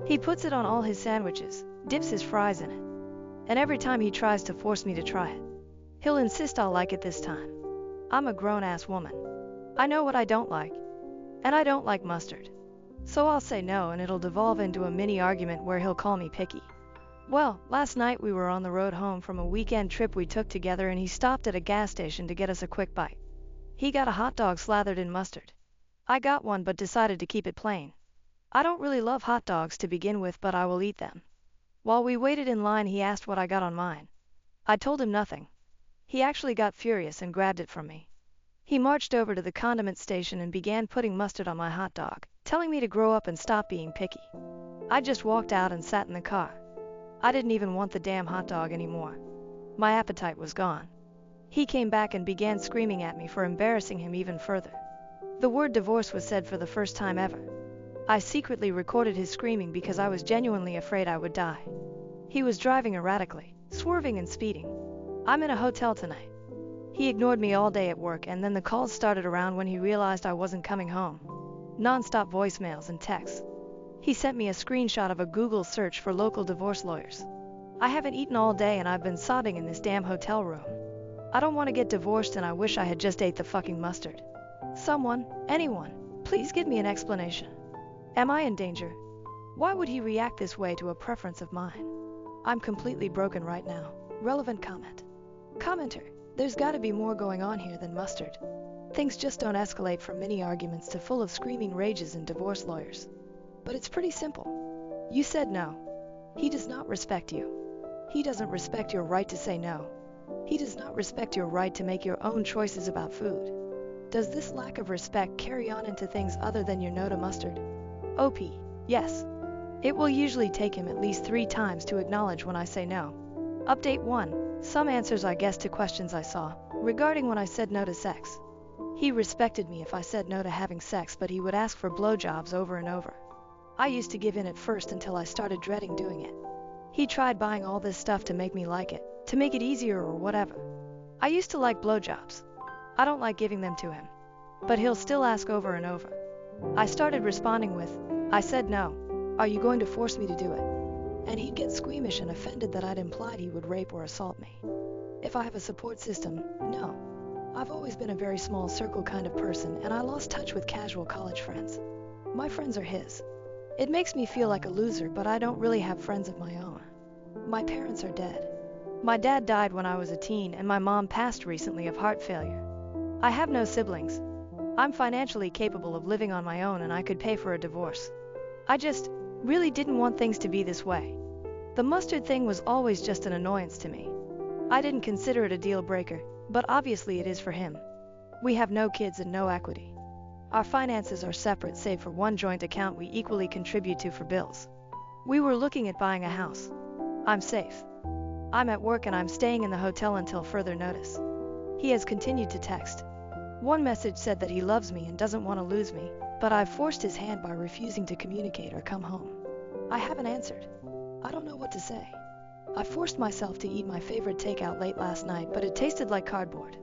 [SPEAKER 1] He puts it on all his sandwiches, dips his fries in it, and every time he tries to force me to try it, he'll insist I'll like it this time. I'm a grown-ass woman. I know what I don't like, and I don't like mustard. So I'll say no, and it'll devolve into a mini argument where he'll call me picky. Well, last night we were on the road home from a weekend trip we took together, and he stopped at a gas station to get us a quick bite. He got a hot dog slathered in mustard. I got one but decided to keep it plain. I don't really love hot dogs to begin with, but I will eat them. While we waited in line, he asked what I got on mine. I told him nothing. He actually got furious and grabbed it from me. He marched over to the condiment station and began putting mustard on my hot dog, telling me to grow up and stop being picky. I just walked out and sat in the car. I didn't even want the damn hot dog anymore. My appetite was gone. He came back and began screaming at me for embarrassing him even further. The word divorce was said for the first time ever. I secretly recorded his screaming because I was genuinely afraid I would die. He was driving erratically, swerving and speeding. I'm in a hotel tonight. He ignored me all day at work, and then the calls started around when he realized I wasn't coming home. Non-stop voicemails and texts. He sent me a screenshot of a Google search for local divorce lawyers. I haven't eaten all day and I've been sobbing in this damn hotel room. I don't want to get divorced, and I wish I had just ate the fucking mustard. Someone, anyone, please give me an explanation. Am I in danger? Why would he react this way to a preference of mine? I'm completely broken right now. Relevant comment. Commenter. There's gotta be more going on here than mustard. Things just don't escalate from mini arguments to full of screaming rages and divorce lawyers. But it's pretty simple. You said no. He does not respect you. He doesn't respect your right to say no. He does not respect your right to make your own choices about food. Does this lack of respect carry on into things other than your no to mustard? OP. Yes. It will usually take him at least 3 times to acknowledge when I say no. Update 1. Some answers I guess to questions I saw regarding when I said no to sex. He respected me if I said no to having sex, but he would ask for blowjobs over and over. I used to give in at first until I started dreading doing it. He tried buying all this stuff to make me like it, to make it easier or whatever. I used to like blowjobs. I don't like giving them to him, but he'll still ask over and over. I started responding with, I said no. Are you going to force me to do it? And he'd get squeamish and offended that I'd implied he would rape or assault me. If I have a support system, no. I've always been a very small circle kind of person, and I lost touch with casual college friends. My friends are his. It makes me feel like a loser, but I don't really have friends of my own. My parents are dead. My dad died when I was a teen, and my mom passed recently of heart failure. I have no siblings. I'm financially capable of living on my own, and I could pay for a divorce. I just really didn't want things to be this way. The mustard thing was always just an annoyance to me. I didn't consider it a deal breaker, but obviously it is for him. We have no kids and no equity. Our finances are separate save for one joint account we equally contribute to for bills. We were looking at buying a house. I'm safe. I'm at work and I'm staying in the hotel until further notice. He has continued to text. One message said that he loves me and doesn't want to lose me, but I've forced his hand by refusing to communicate or come home. I haven't answered. I don't know what to say. I forced myself to eat my favorite takeout late last night, but it tasted like cardboard.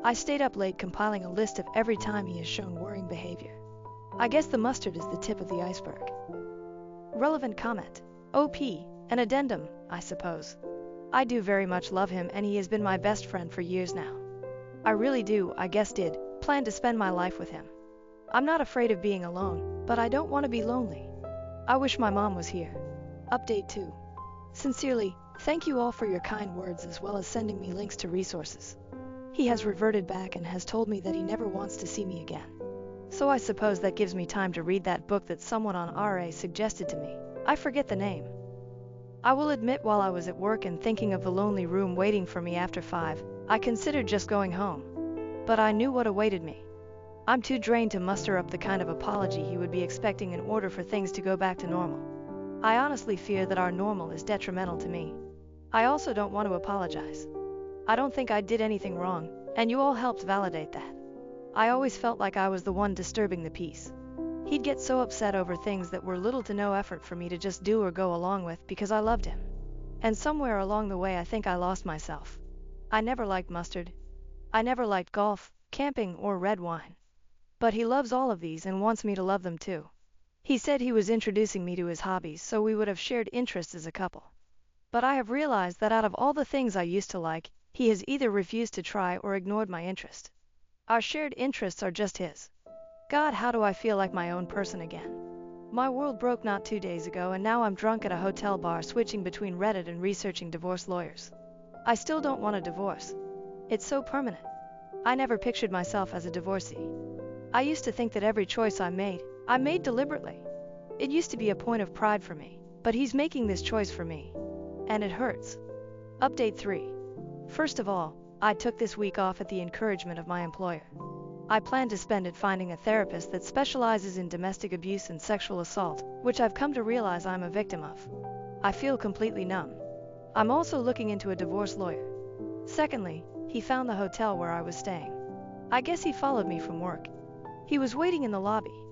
[SPEAKER 1] I stayed up late compiling a list of every time he has shown worrying behavior. I guess the mustard is the tip of the iceberg. Relevant comment. OP. An addendum, I suppose. I do very much love him, and he has been my best friend for years now. I really do, I guess plan to spend my life with him. I'm not afraid of being alone, but I don't want to be lonely. I wish my mom was here. Update 2. Sincerely, thank you all for your kind words as well as sending me links to resources. He has reverted back and has told me that he never wants to see me again. So I suppose that gives me time to read that book that someone on RA suggested to me. I forget the name. I will admit, while I was at work and thinking of the lonely room waiting for me after 5, I considered just going home. But I knew what awaited me. I'm too drained to muster up the kind of apology he would be expecting in order for things to go back to normal. I honestly fear that our normal is detrimental to me. I also don't want to apologize. I don't think I did anything wrong, and you all helped validate that. I always felt like I was the one disturbing the peace. He'd get so upset over things that were little to no effort for me to just do or go along with because I loved him. And somewhere along the way I think I lost myself. I never liked mustard. I never liked golf, camping, or red wine. But he loves all of these and wants me to love them too. He said he was introducing me to his hobbies so we would have shared interests as a couple. But I have realized that out of all the things I used to like, he has either refused to try or ignored my interest. Our shared interests are just his. God, how do I feel like my own person again? My world broke not 2 days ago, and now I'm drunk at a hotel bar switching between Reddit and researching divorce lawyers. I still don't want a divorce. It's so permanent. I never pictured myself as a divorcee. I used to think that every choice I made deliberately. It used to be a point of pride for me, but he's making this choice for me. And it hurts. Update 3. First of all, I took this week off at the encouragement of my employer. I plan to spend it finding a therapist that specializes in domestic abuse and sexual assault, which I've come to realize I'm a victim of. I feel completely numb. I'm also looking into a divorce lawyer. Secondly, he found the hotel where I was staying. I guess he followed me from work. He was waiting in the lobby.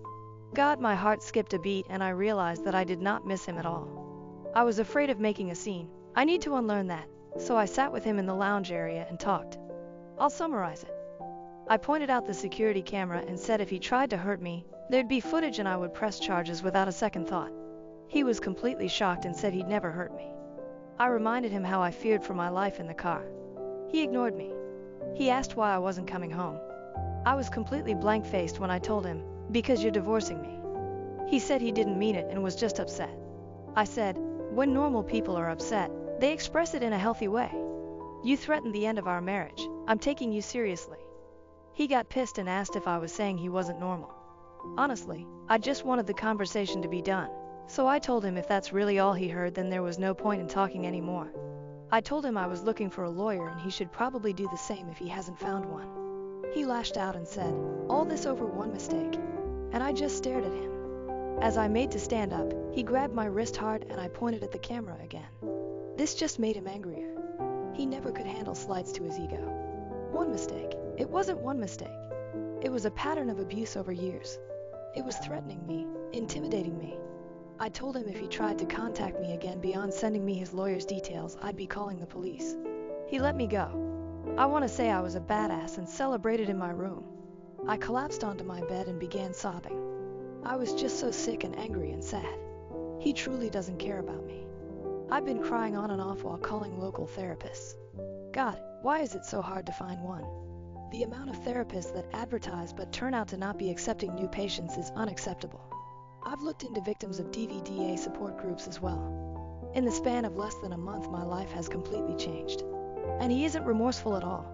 [SPEAKER 1] God, my heart skipped a beat and I realized that I did not miss him at all. I was afraid of making a scene. I need to unlearn that, so I sat with him in the lounge area and talked. I'll summarize it. I pointed out the security camera and said if he tried to hurt me, there'd be footage and I would press charges without a second thought. He was completely shocked and said he'd never hurt me. I reminded him how I feared for my life in the car. He ignored me. He asked why I wasn't coming home. I was completely blank-faced when I told him, because you're divorcing me. He said he didn't mean it and was just upset. I said, when normal people are upset, they express it in a healthy way. You threatened the end of our marriage. I'm taking you seriously. He got pissed and asked if I was saying he wasn't normal. Honestly, I just wanted the conversation to be done, so I told him if that's really all he heard, then there was no point in talking anymore. I told him I was looking for a lawyer and he should probably do the same if he hasn't found one. He lashed out and said, all this over one mistake. And I just stared at him. As I made to stand up, he grabbed my wrist hard and I pointed at the camera again. This just made him angrier. He never could handle slights to his ego. One mistake. It wasn't one mistake. It was a pattern of abuse over years. It was threatening me, intimidating me. I told him if he tried to contact me again beyond sending me his lawyer's details, I'd be calling the police. He let me go. I want to say I was a badass and celebrated in my room. I collapsed onto my bed and began sobbing. I was just so sick and angry and sad. He truly doesn't care about me. I've been crying on and off while calling local therapists. God, why is it so hard to find one? The amount of therapists that advertise but turn out to not be accepting new patients is unacceptable. I've looked into victims of DVDA support groups as well. In the span of less than a month, my life has completely changed. And he isn't remorseful at all.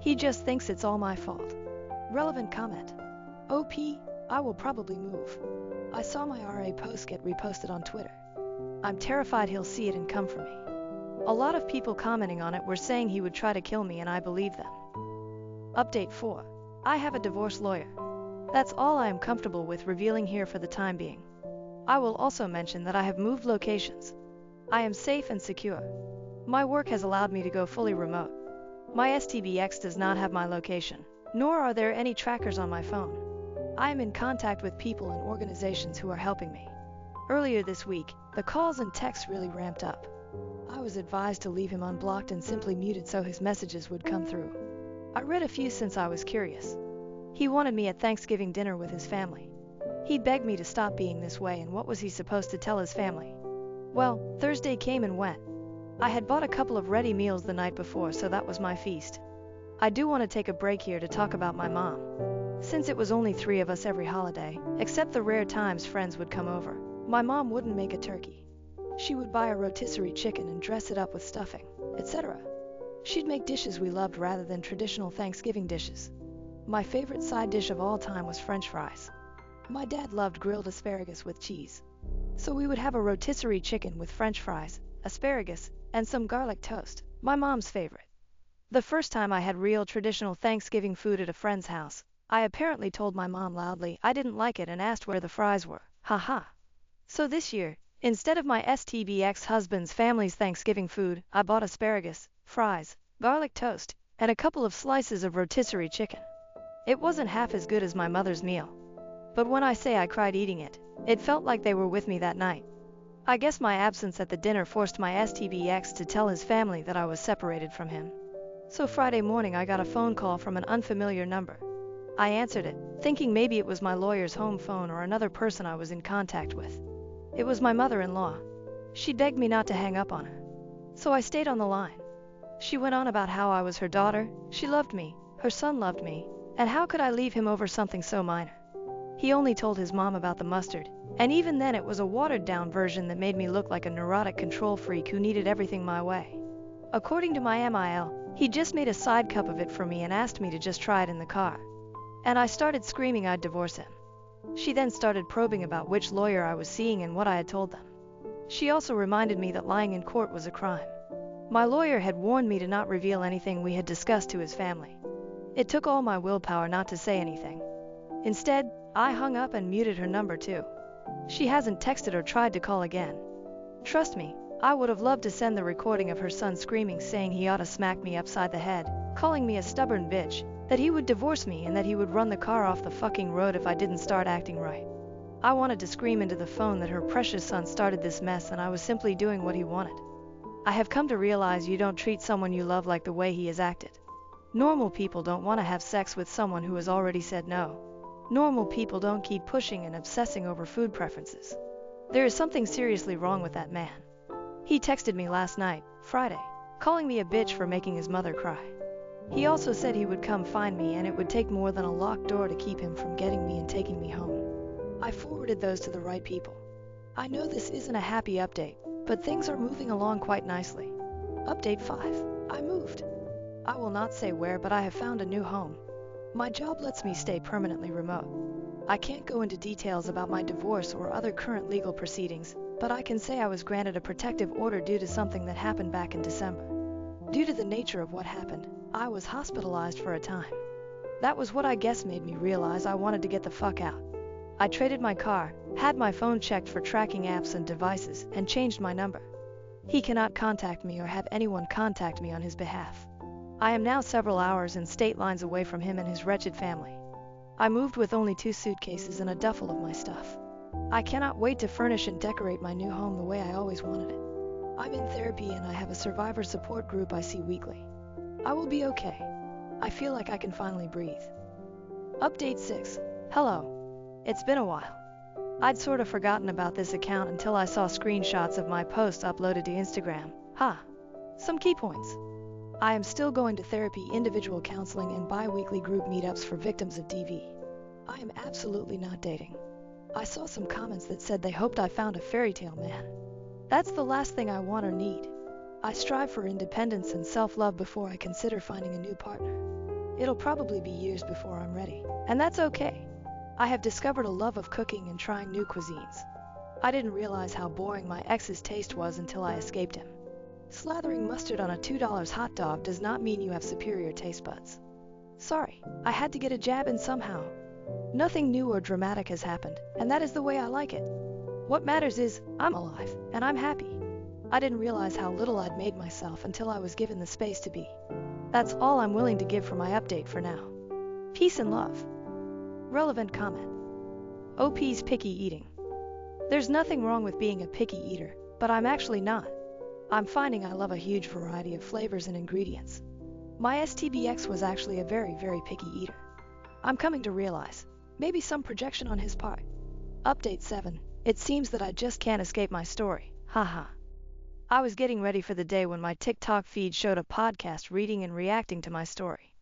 [SPEAKER 1] He just thinks it's all my fault. Relevant comment. OP, I will probably move. I saw my RA post get reposted on Twitter. I'm terrified he'll see it and come for me. A lot of people commenting on it were saying he would try to kill me and I believe them. Update 4. I have a divorce lawyer. That's all I am comfortable with revealing here for the time being. I will also mention that I have moved locations. I am safe and secure. My work has allowed me to go fully remote. My STBX does not have my location, nor are there any trackers on my phone. I am in contact with people and organizations who are helping me. Earlier this week, the calls and texts really ramped up. I was advised to leave him unblocked and simply muted so his messages would come through. I read a few since I was curious. He wanted me at Thanksgiving dinner with his family. He begged me to stop being this way, and what was he supposed to tell his family? Well, Thursday came and went. I had bought a couple of ready meals the night before, so that was my feast. I do want to take a break here to talk about my mom. Since it was only 3 of us every holiday, except the rare times friends would come over, my mom wouldn't make a turkey. She would buy a rotisserie chicken and dress it up with stuffing, etc. She'd make dishes we loved rather than traditional Thanksgiving dishes. My favorite side dish of all time was French fries. My dad loved grilled asparagus with cheese. So we would have a rotisserie chicken with French fries, asparagus, and some garlic toast, my mom's favorite. The first time I had real traditional Thanksgiving food at a friend's house, I apparently told my mom loudly I didn't like it and asked where the fries were. Haha. So this year, instead of my STB ex-husband's family's Thanksgiving food, I bought asparagus, fries, garlic toast, and a couple of slices of rotisserie chicken. It wasn't half as good as my mother's meal. But when I say I cried eating it, it felt like they were with me that night. I guess my absence at the dinner forced my STB ex to tell his family that I was separated from him. So Friday morning I got a phone call from an unfamiliar number. I answered it, thinking maybe it was my lawyer's home phone or another person I was in contact with. It was my mother-in-law. She begged me not to hang up on her. So I stayed on the line. She went on about how I was her daughter, she loved me, her son loved me, and how could I leave him over something so minor? He only told his mom about the mustard, and even then it was a watered-down version that made me look like a neurotic control freak who needed everything my way. According to my MIL, he just made a side cup of it for me and asked me to just try it in the car. And I started screaming I'd divorce him. She then started probing about which lawyer I was seeing and what I had told them. She also reminded me that lying in court was a crime. My lawyer had warned me to not reveal anything we had discussed to his family. It took all my willpower not to say anything. Instead, I hung up and muted her number too. She hasn't texted or tried to call again. Trust me, I would have loved to send the recording of her son screaming saying he ought to smack me upside the head, calling me a stubborn bitch, that he would divorce me and that he would run the car off the fucking road if I didn't start acting right. I wanted to scream into the phone that her precious son started this mess and I was simply doing what he wanted. I have come to realize you don't treat someone you love like the way he has acted. Normal people don't want to have sex with someone who has already said no. Normal people don't keep pushing and obsessing over food preferences. There is something seriously wrong with that man. He texted me last night, Friday, calling me a bitch for making his mother cry. He also said he would come find me and it would take more than a locked door to keep him from getting me and taking me home. I forwarded those to the right people. I know this isn't a happy update, but things are moving along quite nicely. Update 5. I moved. I will not say where, but I have found a new home. My job lets me stay permanently remote. I can't go into details about my divorce or other current legal proceedings, but I can say I was granted a protective order due to something that happened back in December. Due to the nature of what happened, I was hospitalized for a time. That was what I guess made me realize I wanted to get the fuck out. I traded my car, had my phone checked for tracking apps and devices, and changed my number. He cannot contact me or have anyone contact me on his behalf. I am now several hours in state lines away from him and his wretched family. I moved with only 2 suitcases and a duffel of my stuff. I cannot wait to furnish and decorate my new home the way I always wanted it. I'm in therapy and I have a survivor support group I see weekly. I will be okay. I feel like I can finally breathe. Update 6. Hello. It's been a while. I'd sort of forgotten about this account until I saw screenshots of my posts uploaded to Instagram. Some key points. I am still going to therapy, individual counseling, and bi-weekly group meetups for victims of DV. I am absolutely not dating. I saw some comments that said they hoped I found a fairy tale man. That's the last thing I want or need. I strive for independence and self-love before I consider finding a new partner. It'll probably be years before I'm ready, and that's okay. I have discovered a love of cooking and trying new cuisines. I didn't realize how boring my ex's taste was until I escaped him. Slathering mustard on a $2 hot dog does not mean you have superior taste buds. Sorry, I had to get a jab in somehow. Nothing new or dramatic has happened, and that is the way I like it. What matters is, I'm alive, and I'm happy. I didn't realize how little I'd made myself until I was given the space to be. That's all I'm willing to give for my update for now. Peace and love. Relevant comment. OP's picky eating. There's nothing wrong with being a picky eater, but I'm actually not. I'm finding I love a huge variety of flavors and ingredients. My STBX was actually a very, very picky eater. I'm coming to realize, maybe some projection on his part. Update 7. It seems that I just can't escape my story. Haha. I was getting ready for the day when my TikTok feed showed a podcast reading and reacting to my story.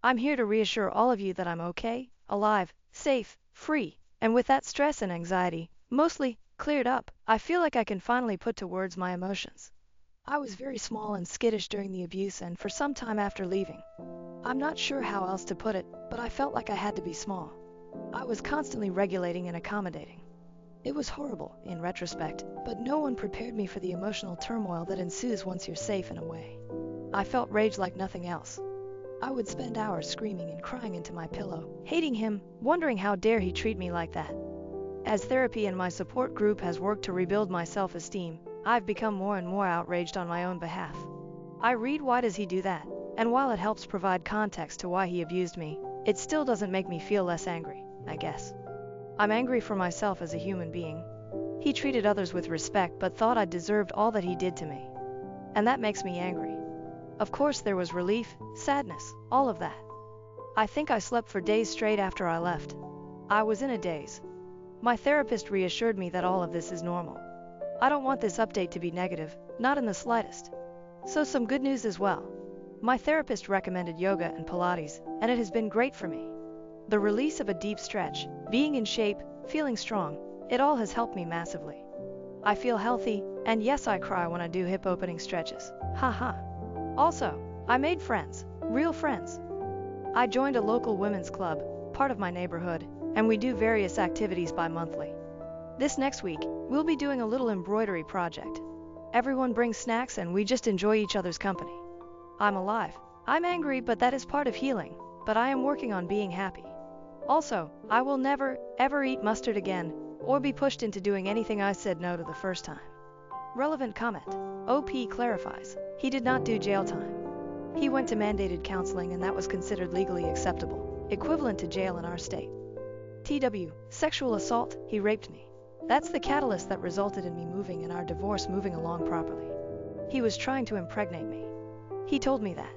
[SPEAKER 1] I'm here to reassure all of you that I'm okay, alive, safe, free, and with that stress and anxiety, mostly, cleared up, I feel like I can finally put to words my emotions. I was very small and skittish during the abuse and for some time after leaving. I'm not sure how else to put it, but I felt like I had to be small. I was constantly regulating and accommodating. It was horrible, in retrospect, but no one prepared me for the emotional turmoil that ensues once you're safe and away. I felt rage like nothing else. I would spend hours screaming and crying into my pillow, hating him, wondering how dare he treat me like that. As therapy and my support group has worked to rebuild my self-esteem, I've become more and more outraged on my own behalf. I read why does he do that, and while it helps provide context to why he abused me, it still doesn't make me feel less angry, I guess. I'm angry for myself as a human being. He treated others with respect but thought I deserved all that he did to me. And that makes me angry. Of course there was relief, sadness, all of that. I think I slept for days straight after I left. I was in a daze. My therapist reassured me that all of this is normal. I don't want this update to be negative, not in the slightest. So some good news as well. My therapist recommended yoga and Pilates, and it has been great for me. The release of a deep stretch, being in shape, feeling strong, it all has helped me massively. I feel healthy, and yes, I cry when I do hip opening stretches. Haha. Also, I made friends, real friends. I joined a local women's club, part of my neighborhood, and we do various activities bi-monthly. This next week, we'll be doing a little embroidery project. Everyone brings snacks and we just enjoy each other's company. I'm alive. I'm angry, but that is part of healing, but I am working on being happy. Also, I will never, ever eat mustard again, or be pushed into doing anything I said no to the first time. Relevant comment. OP clarifies, he did not do jail time. He went to mandated counseling and that was considered legally acceptable, equivalent to jail in our state. TW, sexual assault, he raped me. That's the catalyst that resulted in me moving and our divorce moving along properly. He was trying to impregnate me. He told me that.